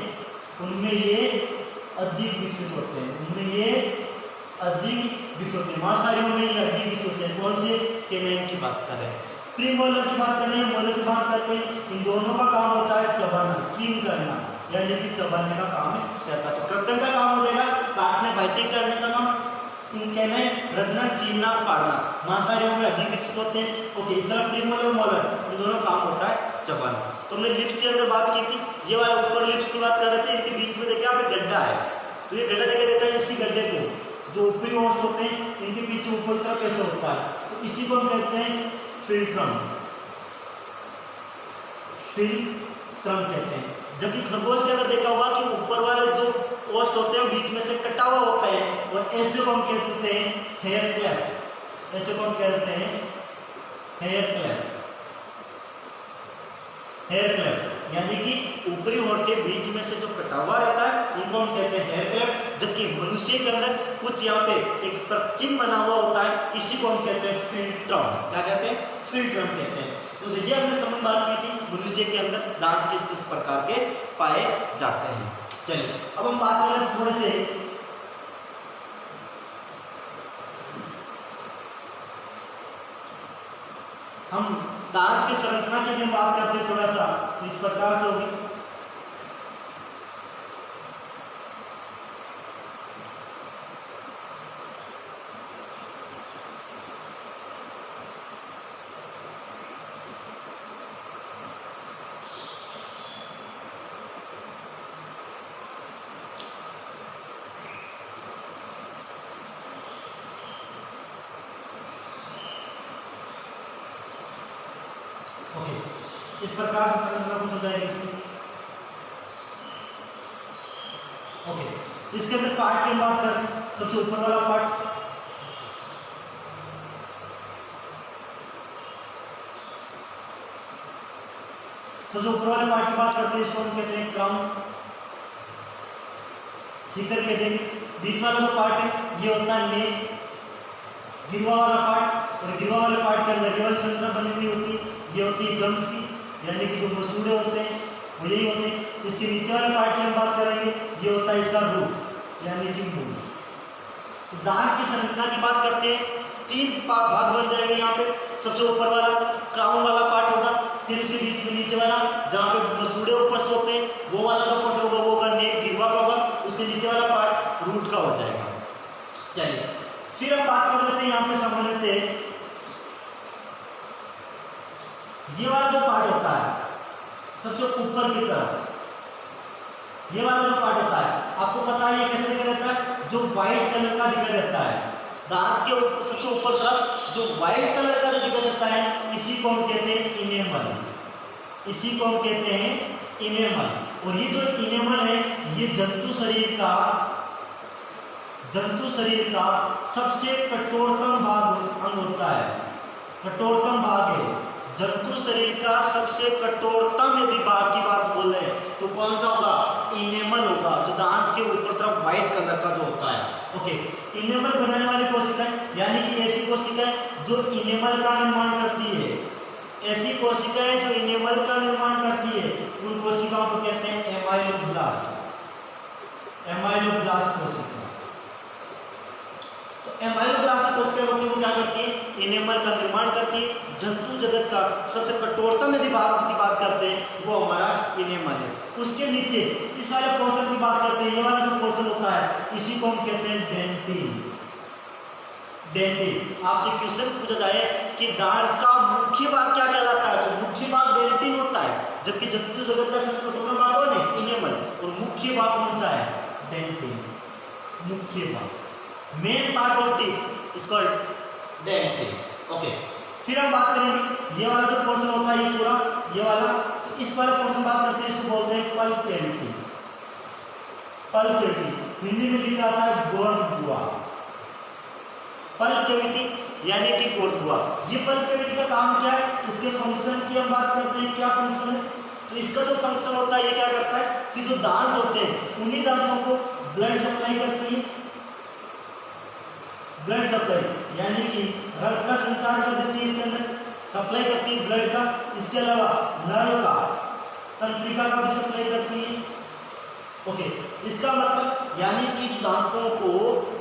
उनमें ये अधिक विकसित होते हैं, उनमें ये अधिक विकसित होते हैं, मांसाहारियों में ये अधिक विकसित होते हैं। कौन से? कैनन की बात करें। प्रीमोलर की बात करें, मोलर की बात करते हैं, इन दोनों का काम होता है चबाना, चीन करना, यानी कि चबाने का काम है। तो कर्तन का काम हो जाएगा काटने बाइटिंग करने का काम, कैनन रत्नक चीरना फाड़ना, मांसाहारियों में अधिक विकसित होते हैं। ओके, इस तरह प्रीमोलर और मोलर इन दोनों काम होता है चबाना। तो हमने लिप्स के अंदर बात की थी, ये वाला ऊपर लिप्स की बात कर रहे थे, इनके बीच में देखिए यहाँ पे गड्ढा है, तो ये गड्ढा देखिए देता है, इसी गड्ढे को जो ऊपरी ओस होते हैं इनके पीछे ऊपर तरफ कैसे होता है, तो इसी को हम कहते हैं फिल्ट्रम, फिल्ट्रम कहते हैं। जबकि खरगोश के अंदर देखा होगा कि ऊपर वाले जो ओस्ट होते हैं बीच में से कटा हुआ होता है, और ऐसे को हम कहते हैं हेयर क्लेफ्ट, ऐसे को हम कहते हैं हेयर क्लेफ्ट, हेयर क्लेफ्ट यानी कि ऊपरी होठ के बीच में से जो कटा हुआ रहता है उनको हम कहते हैं हेयर क्लेफ्ट। जबकि मनुष्य के अंदर कुछ यहाँ पे एक प्रचिन्ह बना हुआ होता है, इसी को हम कहते हैं फिल्ट्रम। क्या कहते हैं? फिल्ट्रम कहते हैं। तो ये हमने समझ बात की थी मनुष्य के अंदर दांत किस किस प्रकार के पाए जाते हैं। चलिए अब हम बात करें थोड़े से हम दांत की संरचना की भी बात करते हैं थोड़ा सा, तो इस प्रकार से होगी। ओके, इस प्रकार से संरचना कुछ हो जाएगी इसकी। ओके, इसके अंदर पार्ट की बात करें, सबसे ऊपर वाला पार्ट, सबसे ऊपर वाले पार्ट की बात करते हैं, इसको हम कहते हैं क्राउन, शिखर कहते हैं। बीच वाला जो पार्ट है ये होता है नेक, गिरवा वाला पार्ट, और गिरवा वाले पार्ट के अंदर केवल संरचना बनी हुई होती है, ये होती है गम्स की, यानी कि जो मसूड़े होते हैं वो यही होते हैं। इसके नीचे वाले पार्ट की हम बात करेंगे, ये होता है इसका रूट यानी कि मूल। तो दांत की संरचना की बात करते हैं, 3 भाग बन जाएंगे यहाँ पे। सबसे ऊपर वाला क्राउन वाला पार्ट होगा, फिर उसके बीच में नीचे वाला जहाँ पे मसूड़े ऊपर से होते हैं वो वाला जो ऊपर से होगा वो होगा नेक, गिरवा का होगा, उसके नीचे वाला पार्ट रूट का हो जाएगा। चलिए फिर हम बात कर लेते हैं यहाँ पे सामान्यतः ये वाला जो पार्ट होता है सबसे ऊपर की तरफ, ये वाला जो पार्ट होता है आपको पता है ये कैसे दिखा रहता है, जो व्हाइट कलर का दिखा रहता है। दांत के सबसे ऊपर तरफ जो व्हाइट कलर का जो दिखा रहता है इसी को हम कहते हैं इनेमल, इसी को हम कहते हैं इनेमल। और ये जो इनेमल है ये जंतु शरीर का सबसे कठोरतम भाग अंग होता है, कठोरतम भाग है जंतु शरीर का सबसे कठोरतम यदि भाग की बात बोले तो कौन सा होगा? इनेमल होगा, जो दांत के ऊपर तरफ व्हाइट कलर का जो होता है। ओके, इनेमल बनाने वाली कोशिकाएं यानी कि ऐसी कोशिकाएं जो इनेमल का निर्माण करती है, ऐसी कोशिकाएं जो इनेमल का निर्माण करती है उन कोशिकाओं को कहते हैं एमाइलोब्लास्ट। एमाइलोब्लास्ट कोशिका। तो एमाइलोब्लास्ट कोशिका होती है वो क्या करती है? इनेमल का निर्माण करती है। जंतु जगत का सबसे कठोरतम यदि भाग की बात करते हैं वो हमारा इनेमल है। उसके नीचे इस वाले पोर्शन की बात करते हैं, ये वाला जो पोर्शन होता है इसी को हम कहते हैं डेंटिन। डेंटिन। आपसे क्वेश्चन पूछा जाए कि दांत का मुख्य भाग क्या कहलाता है, तो मुख्य भाग डेंटिन होता है, जबकि जंतु जगत का सबसे कठोरतम भाग कौन है? इनेमल। और मुख्य भाग कौन सा है? डेंटिन। मुख्य भाग, main part of teeth is called dentin. Okay, फिर हम बात करेंगे ये वाला जो पोर्शन होता है, ये पूरा ये वाला, इस वाला पोर्शन बात करते हैं, इसको बोलते हैं pulp cavity. Pulp cavity Hindi में लिखा आता है गोर्दुआ। पल्प कैविटी यानी कि गोर्दुआ। ये पल्प कैविटी का काम क्या है? इसके फंक्शन की हम बात करते हैं, क्या फंक्शन है? तो इसका जो फंक्शन होता है ये क्या करता है कि जो दांत होते हैं उन्हीं दांतों को ब्लड सप्लाई करती है। ब्लड सप्लाई यानी कि रक्त का संचार कर देती है, इसके अंदर सप्लाई करती है ब्लड का। इसके अलावा नर्व का, तंत्रिका का भी सप्लाई करती है। ओके, इसका मतलब यानी कि दांतों को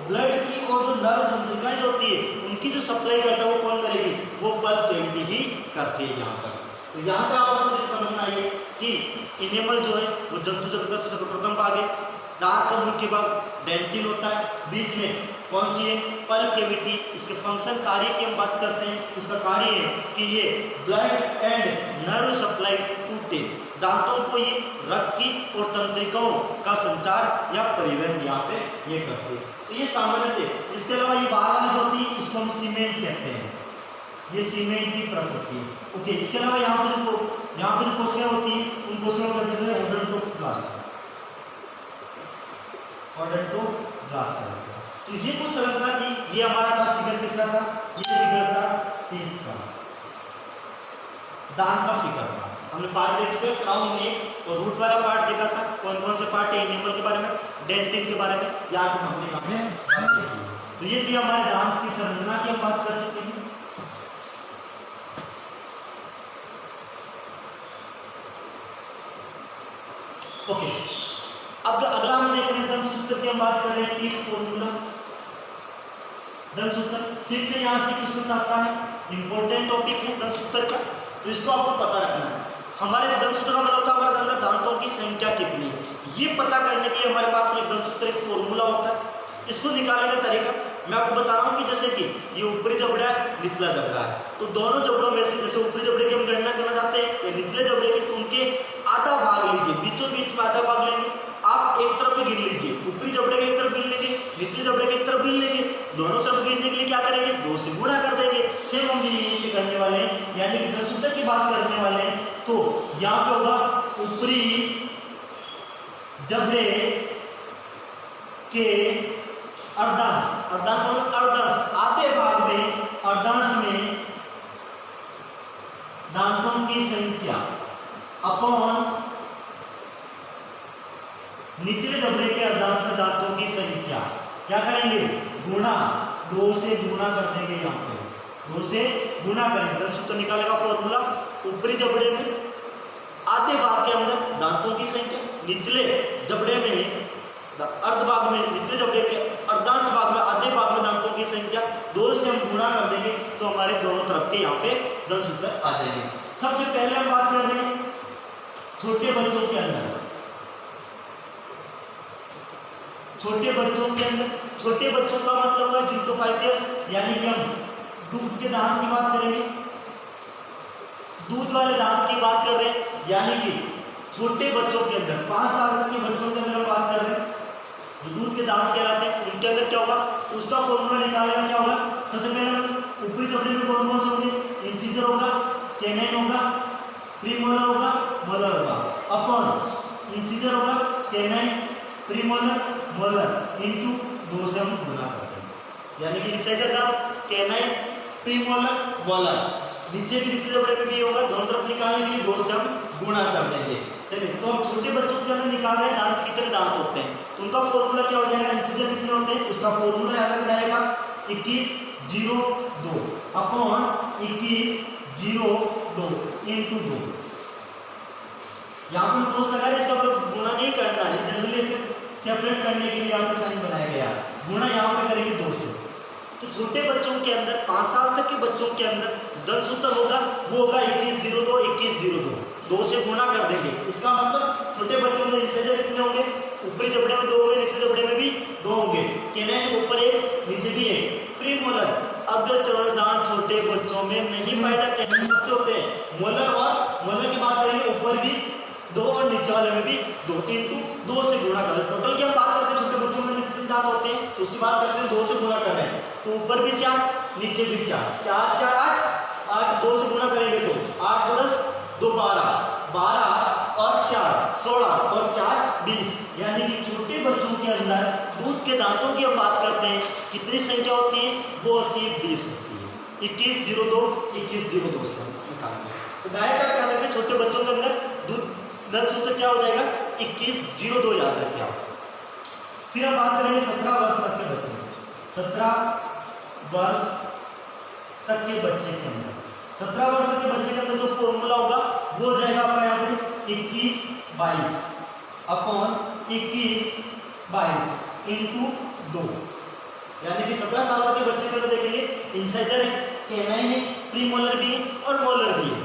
ब्लड की और जो नर्व तंत्रिकाएं होती है उनकी जो सप्लाई करता है वो कौन करेगी? वो पल्प कैविटी ही करती है यहाँ पर। तो यहाँ पे आपको मुझे समझना है कि इनेमल जो है वो जंतु जगत का सबसे कठोरतम भाग है। दांत का मुख्य भाग डेंटिन होता है, बीच में कौन सी है? Pulp cavity. इसके फंक्शन, कार्य की हम बात करते हैं तो इसका कार्य है कि ये blood and nerve supply to teeth, दांतों को ये रक्त की और तंत्रिकाओं का संचार या परिवहन यहाँ पे ये करते हैं। तो ये सामान्य थे। इसके अलावा ये बाहर जो होती है इसको हम सीमेंट कहते हैं, ये सीमेंट की परत होती है। ओके, इसके अलावा यहाँ पे जो कोशिकाएं होती हैं उन कोशिकाओं को कहते हैं ओडोंटोब्लास्ट। ओडोंटोब्लास्ट कहते हैं। तो ये कुछ संरचना थी। ये हमारा था फिगर किसका था? ये फिगर था टीथ का, दांत का फिगर था। हमने पार्ट देख चुके, क्राउन, नेक और रूट वाला पार्ट देखा था। कौन कौन से पार्ट है एनिमल के बारे में, डेंटिन के बारे में याद हमने तो ये थी हमारे दांत की संरचना की हम बात कर चुके हैं। ओके, अब अगला हम देख रहे हैं दंत सूत्र की हम बात कर रहे हैं, टीथ फॉर्मूला। दंत सूत्र फिर से यहाँ से क्वेश्चन आता है, इंपॉर्टेंट टॉपिक है दंत सूत्र का, तो इसको आपको पता रखना है। हमारे दंत सूत्र का मतलब हमारे अंदर दांतों की संख्या कितनी है, ये पता करने के लिए हमारे पास एक दंत सूत्र एक फॉर्मूला होता है। इसको निकालने का तरीका मैं आपको बता रहा हूँ कि जैसे कि ये ऊपरी जबड़ा है, निचला जबड़ा है, तो दोनों जबड़ों में से जैसे ऊपरी जबड़े की हम गणना करना चाहते हैं या निचले जबड़े की, तो उनके आधा भाग लीजिए, बीचों बीच में आधा भाग लेंगे। आप एक तरफ पे गिन लीजिए, ऊपरी जबड़े के एक तरफ गिन लेंगे, निचले जबड़े के एक तरफ गिन लेंगे। दोनों तरफ गिनने के लिए क्या करेंगे? 2 से गुणा कर देंगे। सेम हम ये करने वाले हैं, यानी कि दंत सूत्र की बात करने वाले हैं। तो यहाँ पे होगा ऊपरी जबड़े के अर्धांश, अर्धांश मतलब अर्धांश, आधे भाग में, अर्धांश में दांतों की संख्या अपॉन निचले जबड़े के अर्धांश में दांतों की संख्या, क्या करेंगे? गुणा, 2 से गुणा कर देंगे। यहाँ पे 2 से गुणा करेंगे। दंत सूत्र निकालने का फॉर्मूला, ऊपरी जबड़े में आधे भाग के अंदर दांतों की संख्या, निचले जबड़े में अर्ध भाग में, निचले जबड़े के अर्धांश भाग में, आधे भाग में दांतों की संख्या, 2 से हम गुणा कर देंगे तो हमारे दोनों तरफ के यहाँ पे दंत सूत्र आ जाएंगे। सबसे पहले हम बात कर रहे हैं छोटे बच्चों के अंदर। छोटे बच्चों के अंदर, छोटे बच्चों का मतलब है 0 to 5 years, यानी कि हम दूध के दांत की बात करेंगे, दूध वाले दांत की बात कर रहे हैं, यानी कि छोटे बच्चों के अंदर 5 साल तक के बच्चों के अंदर बात कर रहे हैं, जो दूध के दांत कहलाते हैं, उनके अंदर क्या होगा? उसका फॉर्मूला निकालना क्या होगा? सबसे पहले ऊपरी जबड़े में कौन कौन से होंगे? इंसिजर होगा, कैनाइन होगा, प्रीमोलर होगा, मोलर होगा, अपॉन इंसिजर होगा, कैनाइन, प्रीमोलर, मोलर इनटू 2 से हम गुणा करते हैं, यानी कि इंसिजर का कैनाइन, प्रीमोलर, मोलर नीचे भी निचले जबड़े में भी होगा, दोनों तरफ निकालने के लिए 2 से हम गुणा कर देंगे। चलिए तो हम छोटे बच्चों के अंदर निकाल रहे हैं दांत कितने दांत होते हैं, तो उनका फॉर्मूला क्या हो जाएगा, इंसिजर कितने होते हैं उसका फॉर्मूला याद रखना आएगा 21/02 अपॉन 21/02 इंटू 2। यहाँ पर क्रॉस लगा है, इसका गुणा नहीं करना है, जनरली इसे सेपरेट करने के लिए यहाँ पे साइन बनाया गया, गुणा यहाँ पे करेंगे 2 से। तो छोटे बच्चों के अंदर 5 साल तक के बच्चों के अंदर दंत सूत्र होगा वो होगा 21/02 21/02 2 से गुणा कर देंगे। इसका मतलब छोटे बच्चों में इंसिजर कितने होंगे, ऊपरी जबड़े में 2 होंगे, निचले जबड़े में भी 2 होंगे, कैनाइन ऊपर 1 नीचे भी 1। प्रीमोलर अग्र चरण दांत छोटे बच्चों में नहीं पाए जाते हैं, सबसे होते हैं मोलर, और मोलर की बात करेंगे ऊपर भी 2 और नीचे वाले में भी 2 इंटू 2 से गुणा कर। टोटल की हम बात करते हैं छोटे बच्चों में कितने दांत होते हैं तो उसकी बात करते हैं 2 से गुणा कर रहे हैं, तो ऊपर भी 4 नीचे भी 4, 4 4 8 2 से गुणा करेंगे तो 8 2 10 2 12 12 और 4 16 और 4 20, यानी कि छोटे बच्चों के अंदर दूध के दांतों की हम बात करते हैं कितनी संख्या होती है, वो होती है 20 होती है। 21/02 21/02 से निकालेंगे तो डायरेक्ट क्या करेंगे, छोटे बच्चों के अंदर दूध दंत सूत्र क्या हो जाएगा 21/02 याद रखें आप। फिर हम बात करेंगे 17 वर्ष तक के बच्चे, 17 वर्ष तक के बच्चे के अंदर 17 वर्ष तक के बच्चे के अंदर जो फॉर्मूला होगा वो हो जाएगा आपका यहाँ पे 21/22 अपॉन 21/22 इंटू 2, यानी कि 17 साल के बच्चे के अंदर देखेंगे इंसिजर है, कैनाइन है, प्रीमोलर भी है और मोलर भी है,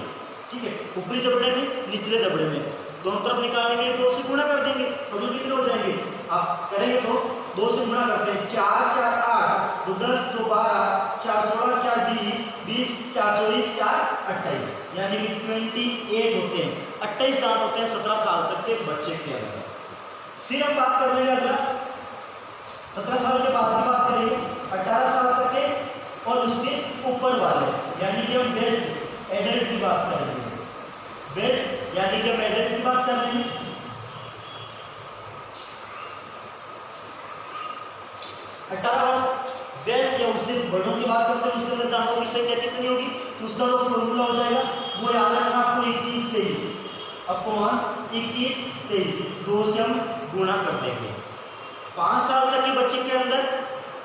ठीक है, ऊपरी जबड़े में निचले जबड़े में, दोनों तरफ निकालने के लिए 2 से गुणा कर देंगे, टोटल कितने हो जाएंगे आप करेंगे तो 2 से गुणा करते हैं, 4 4 8 2 10 2 12 4 16 4 20 20 4 24 4 28, यानी कि 28 होते हैं, 28 दांत होते हैं 17 साल तक के बच्चे के अंदर। फिर हम बात कर लेंगे अगला 17 साल के बाद की बात करेंगे 18 साल तक के और उसके ऊपर वाले, यानी कि हम बेस्ट एडल्ट की बात करेंगे, बेस्ट यानी कि हम एडल्ट की बात कर रहे हैं। 18 वर्ष बेस्ट या उससे बड़ों की बात करते हैं, उसके अंदर दांतों की संख्या कितनी होगी तो उसका जो फॉर्मूला हो जाएगा वो याद रखना आपको 21/23 अपॉन 21/23 2 से हम गुणा कर देंगे। 5 साल तक के बच्चे के अंदर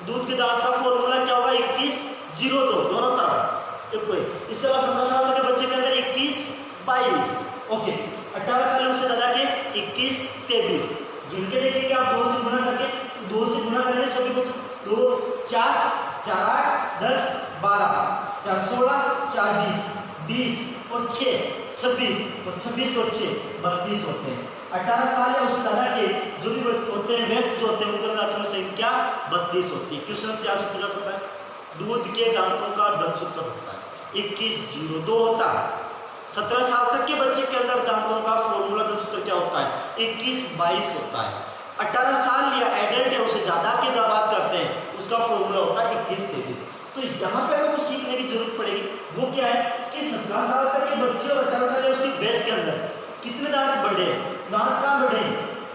दूध के दांत का फॉर्मूला क्या होगा 21/02 दोनों तरफ एक कोई। इसके बाद 17 साल के बच्चे के अंदर 21/22 ओके, 18 साल उससे दादा के 21/23 गिन के देखेंगे आप 2 से गुणा करके, 2 से गुणा करने सभी को 2 4 4 8 10 12 4 16 4 20 20 और 6 26 और 26 और 6 32 होते हैं। 18 साल या उससे ज्यादा के जो भी होते हैं वेस्ट जो होते हैं उनके दांतों की संख्या 32 होती है। क्वेश्चन से आपसे पूछा सकता है दूध के दांतों का दंत सूत्र होता है 21/02 होता है। 17 साल तक के बच्चे के अंदर दांतों का फॉर्मूला दंत सूत्र क्या होता है 21/22 होता है। 18 साल या एडल्ट है उससे ज्यादा की जब बात करते हैं उसका फॉर्मूला होता है 21/23। तो यहाँ पे हमें कुछ सीखने की जरूरत पड़ेगी, वो क्या है कि 17 साल तक के बच्चे और 18 साल उसकी बेस के अंदर कितने दांत बढ़े, दांत कहाँ बढ़े,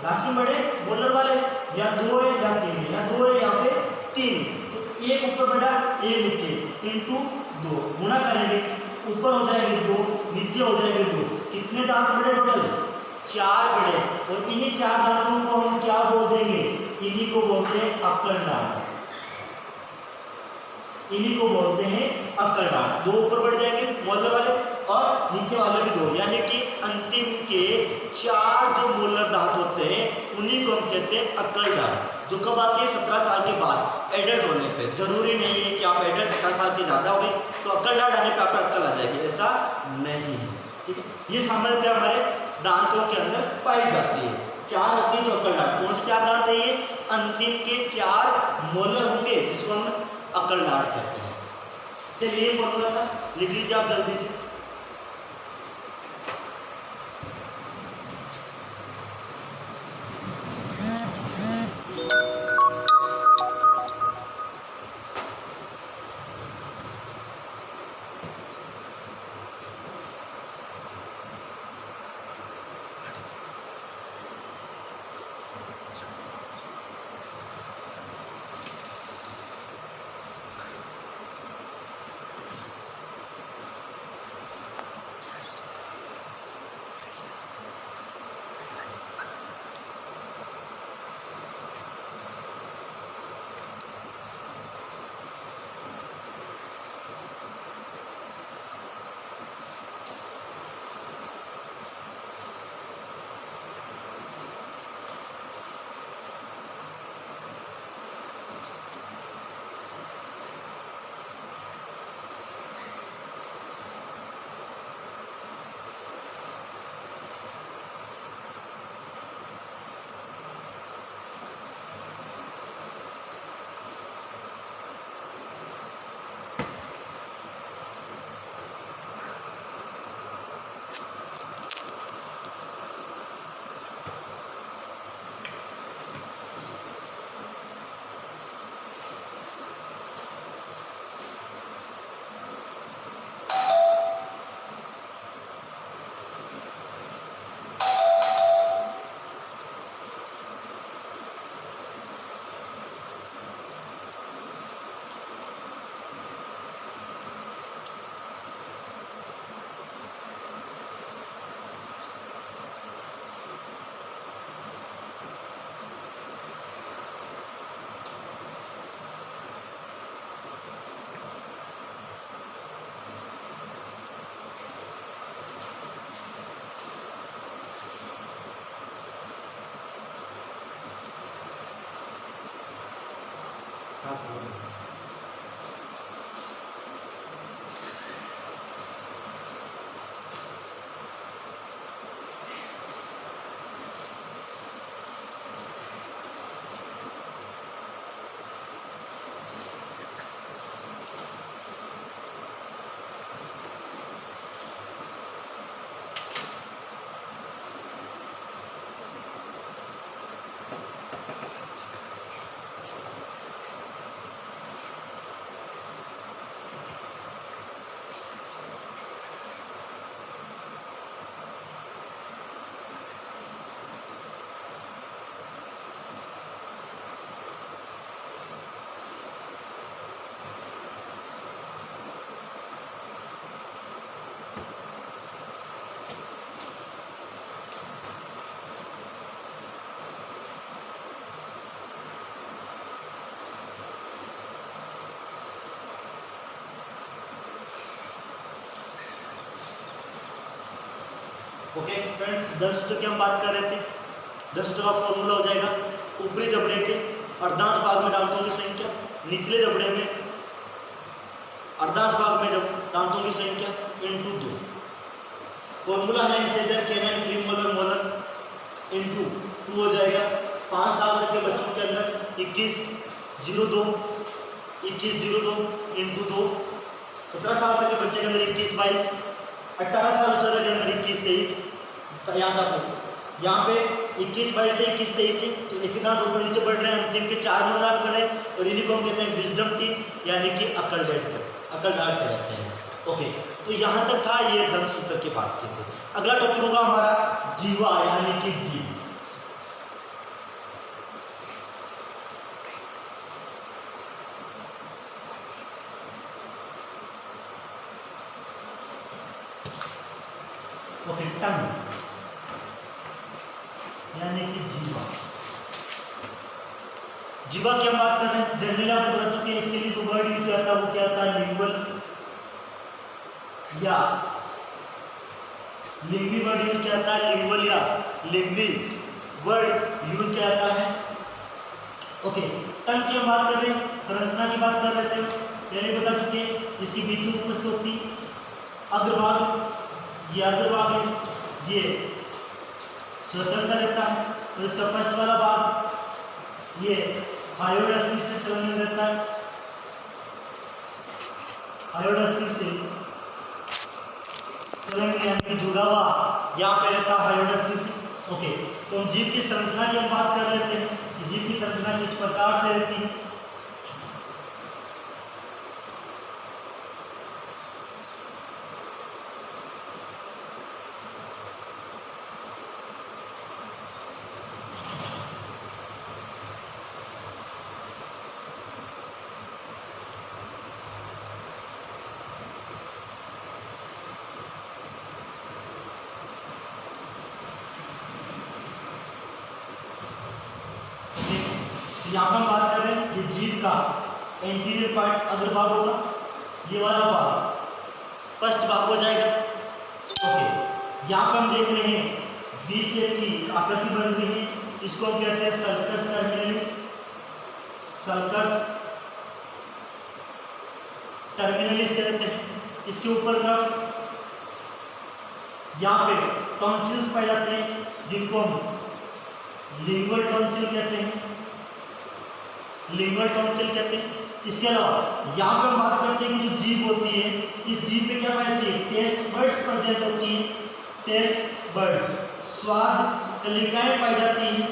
लास्ट में बढ़े मोलर वाले या 2 है या 3 है, या 2 है यहाँ पे 3, तो एक ऊपर बढ़ा एक नीचे इंटू 2 गुणा करेंगे, ऊपर हो जाएंगे 2 नीचे हो जाएंगे 2, कितने दांत बढ़े टोटल 4 बढ़े। और इन्हीं 4 दांतों को हम क्या बोल देंगे, इन्हीं को बोलते हैं अक्कड़ दांत, इन्हीं को बोलते हैं अक्कड़ दांत। 2 ऊपर बढ़ जाएंगे मोलर वाले और नीचे वाले भी 2, यानी कि अंतिम के 4 जो मोलर दांत होते हैं उन्हीं को हम कहते हैं अक्कड़ दांत, जो कब आती है 17 साल के बाद एडल्ट होने पे। जरूरी नहीं है कि आप एडल्ट 18 साल के ज्यादा हो गए तो अक्कड़ दांत आने पे आपको अक्कल आ जाएगी, ऐसा नहीं है, ठीक है। ये सामान्यतः हमारे दांतों के अंदर पाई जाती है, 4 होती है जो अक्कड़ दांत। कौन से 4 दांत है ये, अंतिम के 4 मोलर होंगे जिसको हम अक्कड़ दांत कहते हैं। चलिए फॉर्मूला था लिख लीजिए आप जल्दी से। ओके फ्रेंड्स, 10 सूत्र की हम बात कर रहे थे। 10 सूत्र का फॉर्मूला हो जाएगा ऊपरी जबड़े के अर्धांश भाग में दांतों की संख्या, निचले जबड़े में अर्धांश भाग में दांतों की संख्या इंटू 2। फॉर्मूला है इंसेजर कैनाइन प्रीमोलर मोलर इंटू 2 हो जाएगा। 5 साल तक के बच्चों के अंदर 2102 इंटू 2। 17 साल तक के बच्चे के अंदर 2122, 18 साल तक के अंदर 2123। याद रखो यहाँ पे 2122 से 2123 है तो इसके साथ ऊपर नीचे बढ़ रहे हैं, हम जिनके 4 मूलक बने और इन्हीं को हम कहते हैं विजडम टीथ यानी कि अकल दांत कहते हैं। ओके, तो यहाँ तक था ये दंत सूत्र की बात की थी। अगला टॉपिक होगा हमारा जीवा यानी कि जीभ। ओके, टंग यानी कि जीवा। जीवा की हम बात कर रहे हैं, जनरली आप बता चुके हैं। इसके लिए जो वर्ड यूज किया था वो क्या था, लिंगुअल या लिंग्वी वर्ड यूज किया था, लिंगुअल या लिंग्वी वर्ड यूज किया जाता है। ओके, टंग की हम बात कर रहे हैं, संरचना की बात कर रहे थे, पहले बता चुके हैं। इसकी बीच में उपस्थित होती अग्रभाग, ये अग्रभाग है, ये स्वतंत्र रहता है और इसका पश्च वाला भाग ये हायोडास्टिस से संलग्न रहता है। हायोडास्टिस से संलग्न यानी कि जुड़ा हुआ यहाँ पे रहता है हायोडास्टिस। ओके, तो हम जीभ की संरचना की हम बात कर रहे थे कि जीभ की संरचना किस प्रकार से रहती है। यहाँ पर हम बात कर रहे हैं ये जीभ का एंटीरियर पार्ट अग्रभाग होगा, ये वाला भाग पश्च भाग हो जाएगा। ओके, यहाँ पर हम देख रहे हैं वी शेप की आकृति बन रही है, इसको हम कहते हैं सल्कस टर्मिनलिस। सल्कस टर्मिनलिस कहते हैं। इसके ऊपर तरफ यहाँ पे टॉन्सिल्स पाए जाते हैं जिनको हम लिंगुअल टॉन्सिल कहते हैं, लिंगुअल टॉन्सिल कहते हैं। इसके अलावा यहाँ पे हम बात करते हैं कि जो जीभ होती है, इस जीभ में क्या पाई जाती है, टेस्ट बर्ड्स प्रेजेंट होती है। टेस्ट बर्ड्स स्वाद कलिकाएं पाई जाती हैं,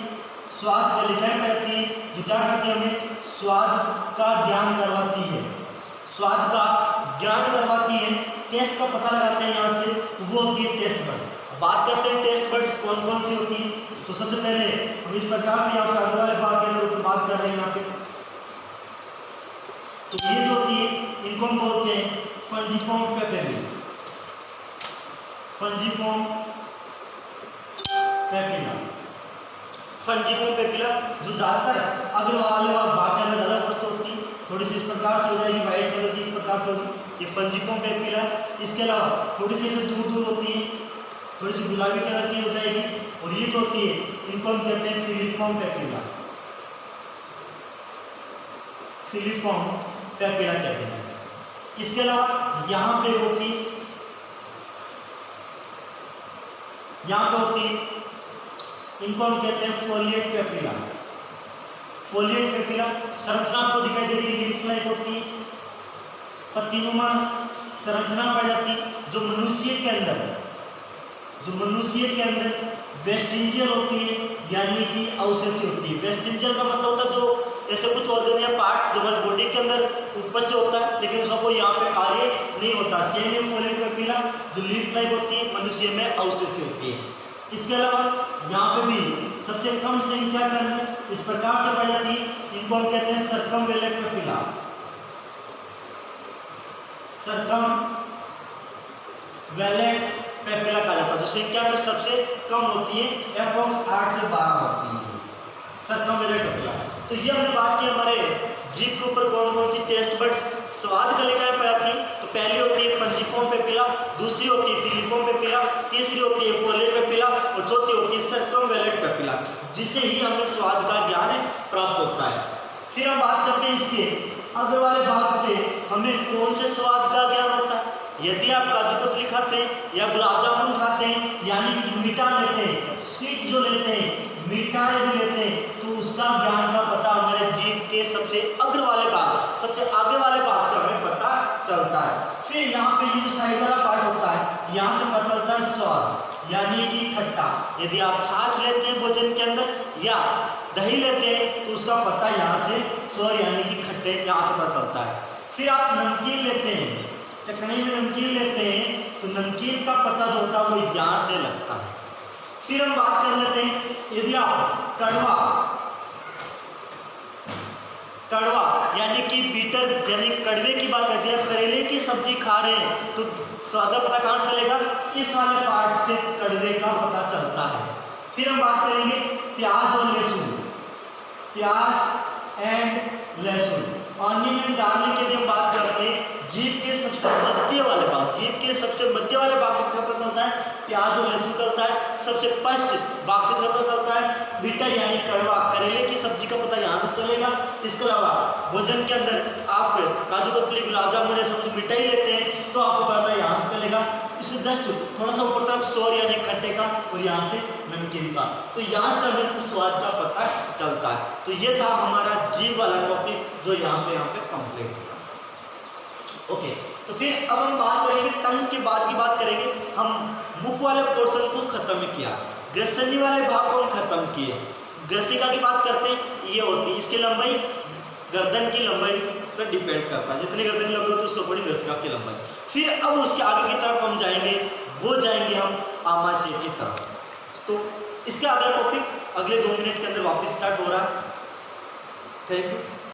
स्वाद कलिकाएं पाई जाती हैं जो क्या करती है, हमें स्वाद का ज्ञान करवाती है, स्वाद का ज्ञान करवाती है। टेस्ट का पता लगाते हैं यहाँ से, वो होती है टेस्ट बर्ड्स। बात करते हैं टेस्ट बर्ड्स कौन कौन सी होती है, तो सबसे पहले हम इस प्रकार से यहाँ पे अगले वाले भाग के अंदर बात कर रहे हैं। यहाँ पे तो ये जो होती है इनको हम बोलते हैं फंजीफॉर्म पेपिला। फंजीफॉर्म पेपिला, फंजीफॉर्म पेपिला जो ज्यादातर अगर वाले भाग के अंदर ज्यादा उपस्थित होती है, थोड़ी सी इस प्रकार से हो जाएगी, व्हाइट कलर की इस प्रकार से होगी, ये फंजीफॉर्म पेपिला। इसके अलावा थोड़ी सी दूर दूर होती है, थोड़ी सी गुलाबी कलर की हो जाएगी, और ये जो होती है इनको हम कहते हैं फिलीफॉर्म पेपिला। फिलीफॉर्म पेपिला कहते हैं। इसके अलावा यहाँ पे होती है, यहाँ पे होती है, इनको हम कहते हैं फोलिएट पेपिला। फोलिएट पेपिला संरचना आपको दिखाई देगी, लीफ लाइक होती है, पत्तीनुमा संरचना पाई जाती है। जो मनुष्य के अंदर वेस्टिंजियल होती है यानी कि अवशेषी होती है। वेस्टिंजियल का मतलब होता है जो ऐसे कुछ ऑर्गन या पार्ट जो हमारे बॉडी के अंदर उपस्थित होता है लेकिन उसका कोई यहाँ पे कार्य नहीं होता। सेम है फोलिएट पेपिला जो लीफ लाइक होती है, मनुष्य में अवशेषी होती है। इसके अलावा यहाँ पे भी सबसे कम संख्या के अंदर इस प्रकार से पाई जाती है, इनको हम कहते हैं सर्कमवेलेंट पेपिला। सर्कमवेलेंट पेपिला कहा जाता है, जो संख्या में सबसे कम होती है, अप्रॉक्स 8 से 12 होती है सर्कमवेलेंट पेपिला। तो ये हमने बात की हमारे जीभ के ऊपर कौन कौन सी टेस्ट बड्स स्वाद कलिकाएं पाई जाती हैं। तो पहली होती है फंजीफॉर्म पेपिला, दूसरी होती है फिलीफॉर्म पेपिला, तीसरी होती है फोलिएट अग्र वाले भाग पे हमें कौन से स्वाद का ज्ञान होता है। यदि आप काजू कतली खाते हैं या गुलाब जामुन खाते हैं, यानी कि मीठा लेते हैं, स्वीट जो लेते हैं, मीठा यदि लेते हैं, तो उसका ज्ञान का पता हमारे जीभ के सबसे अग्र वाले भाग, सबसे आगे वाले भाग से हमें पता चलता है। फिर यहाँ पे ये जो साइड वाला पार्ट होता है, यहाँ से पता चलता है स्वाद, यानी कि खट्टा। यदि आप छाछ लेते हैं भोजन के अंदर या दही लेते हैं, तो उसका पता यहाँ से स्वर यानी कि खट्टे यहाँ से पता चलता है। फिर आप नमकीन लेते हैं, चखने में नमकीन लेते हैं, तो नमकीन का पता जो होता है वो यहाँ से लगता है। फिर हम बात कर लेते हैं, यदि आप कड़वा यानी कि बीटर यानी कड़वे की बात करते हैं, आप करेले की सब्जी खा रहे हैं, तो स्वाद का पता कहाँ से चलेगा, इस वाले पार्ट से कड़वे का पता चलता है। फिर हम बात करेंगे प्याज और लहसुन, प्याज एंड लहसुन। ऑनियन एंड गार्लिक की हम बात करते हैं, जीभ के सबसे मध्य वाले भाग, जीभ के सबसे मध्य वाले भाग से पता चलता है, प्याज और लहसुन चलता है। सबसे पश्चिम भाग से पता चलता है बीटर यानी कड़वा, करेले की सब्जी का पता यहाँ से चलेगा। इसके अलावा भोजन के अंदर आप काजू कतली, गुलाब जामुन सब कुछ मिठाई लेते हैं, तो आपको पता यहाँ से चलेगा। इससे जस्ट थोड़ा सा ऊपर तरफ स्वर यानी खट्टे का और यहाँ से नमकीन का, तो यहाँ से हमें कुछ स्वाद का पता चलता है। तो ये था हमारा जीभ वाला टॉपिक जो यहाँ पे कंप्लीट होता है। ओके, तो फिर अब हम बात करेंगे टंग के बाद की बात करेंगे। हम मुख वाले पोर्शन को खत्म किया, ग्रसनी वाले भाग को हम खत्म किए। ग्रसिका की बात करते हैं, ये होती है, इसकी लंबाई गर्दन की लंबाई पर डिपेंड करता है, जितनी गर्दन लंबी होती है उसको बड़ी ग्रसिका की लंबाई। फिर अब उसके आगे की तरफ हम जाएंगे, वो जाएंगे हम आमाशय की तरफ। तो इसके अगला टॉपिक अगले 2 मिनट के अंदर वापस स्टार्ट हो रहा है। Thank you.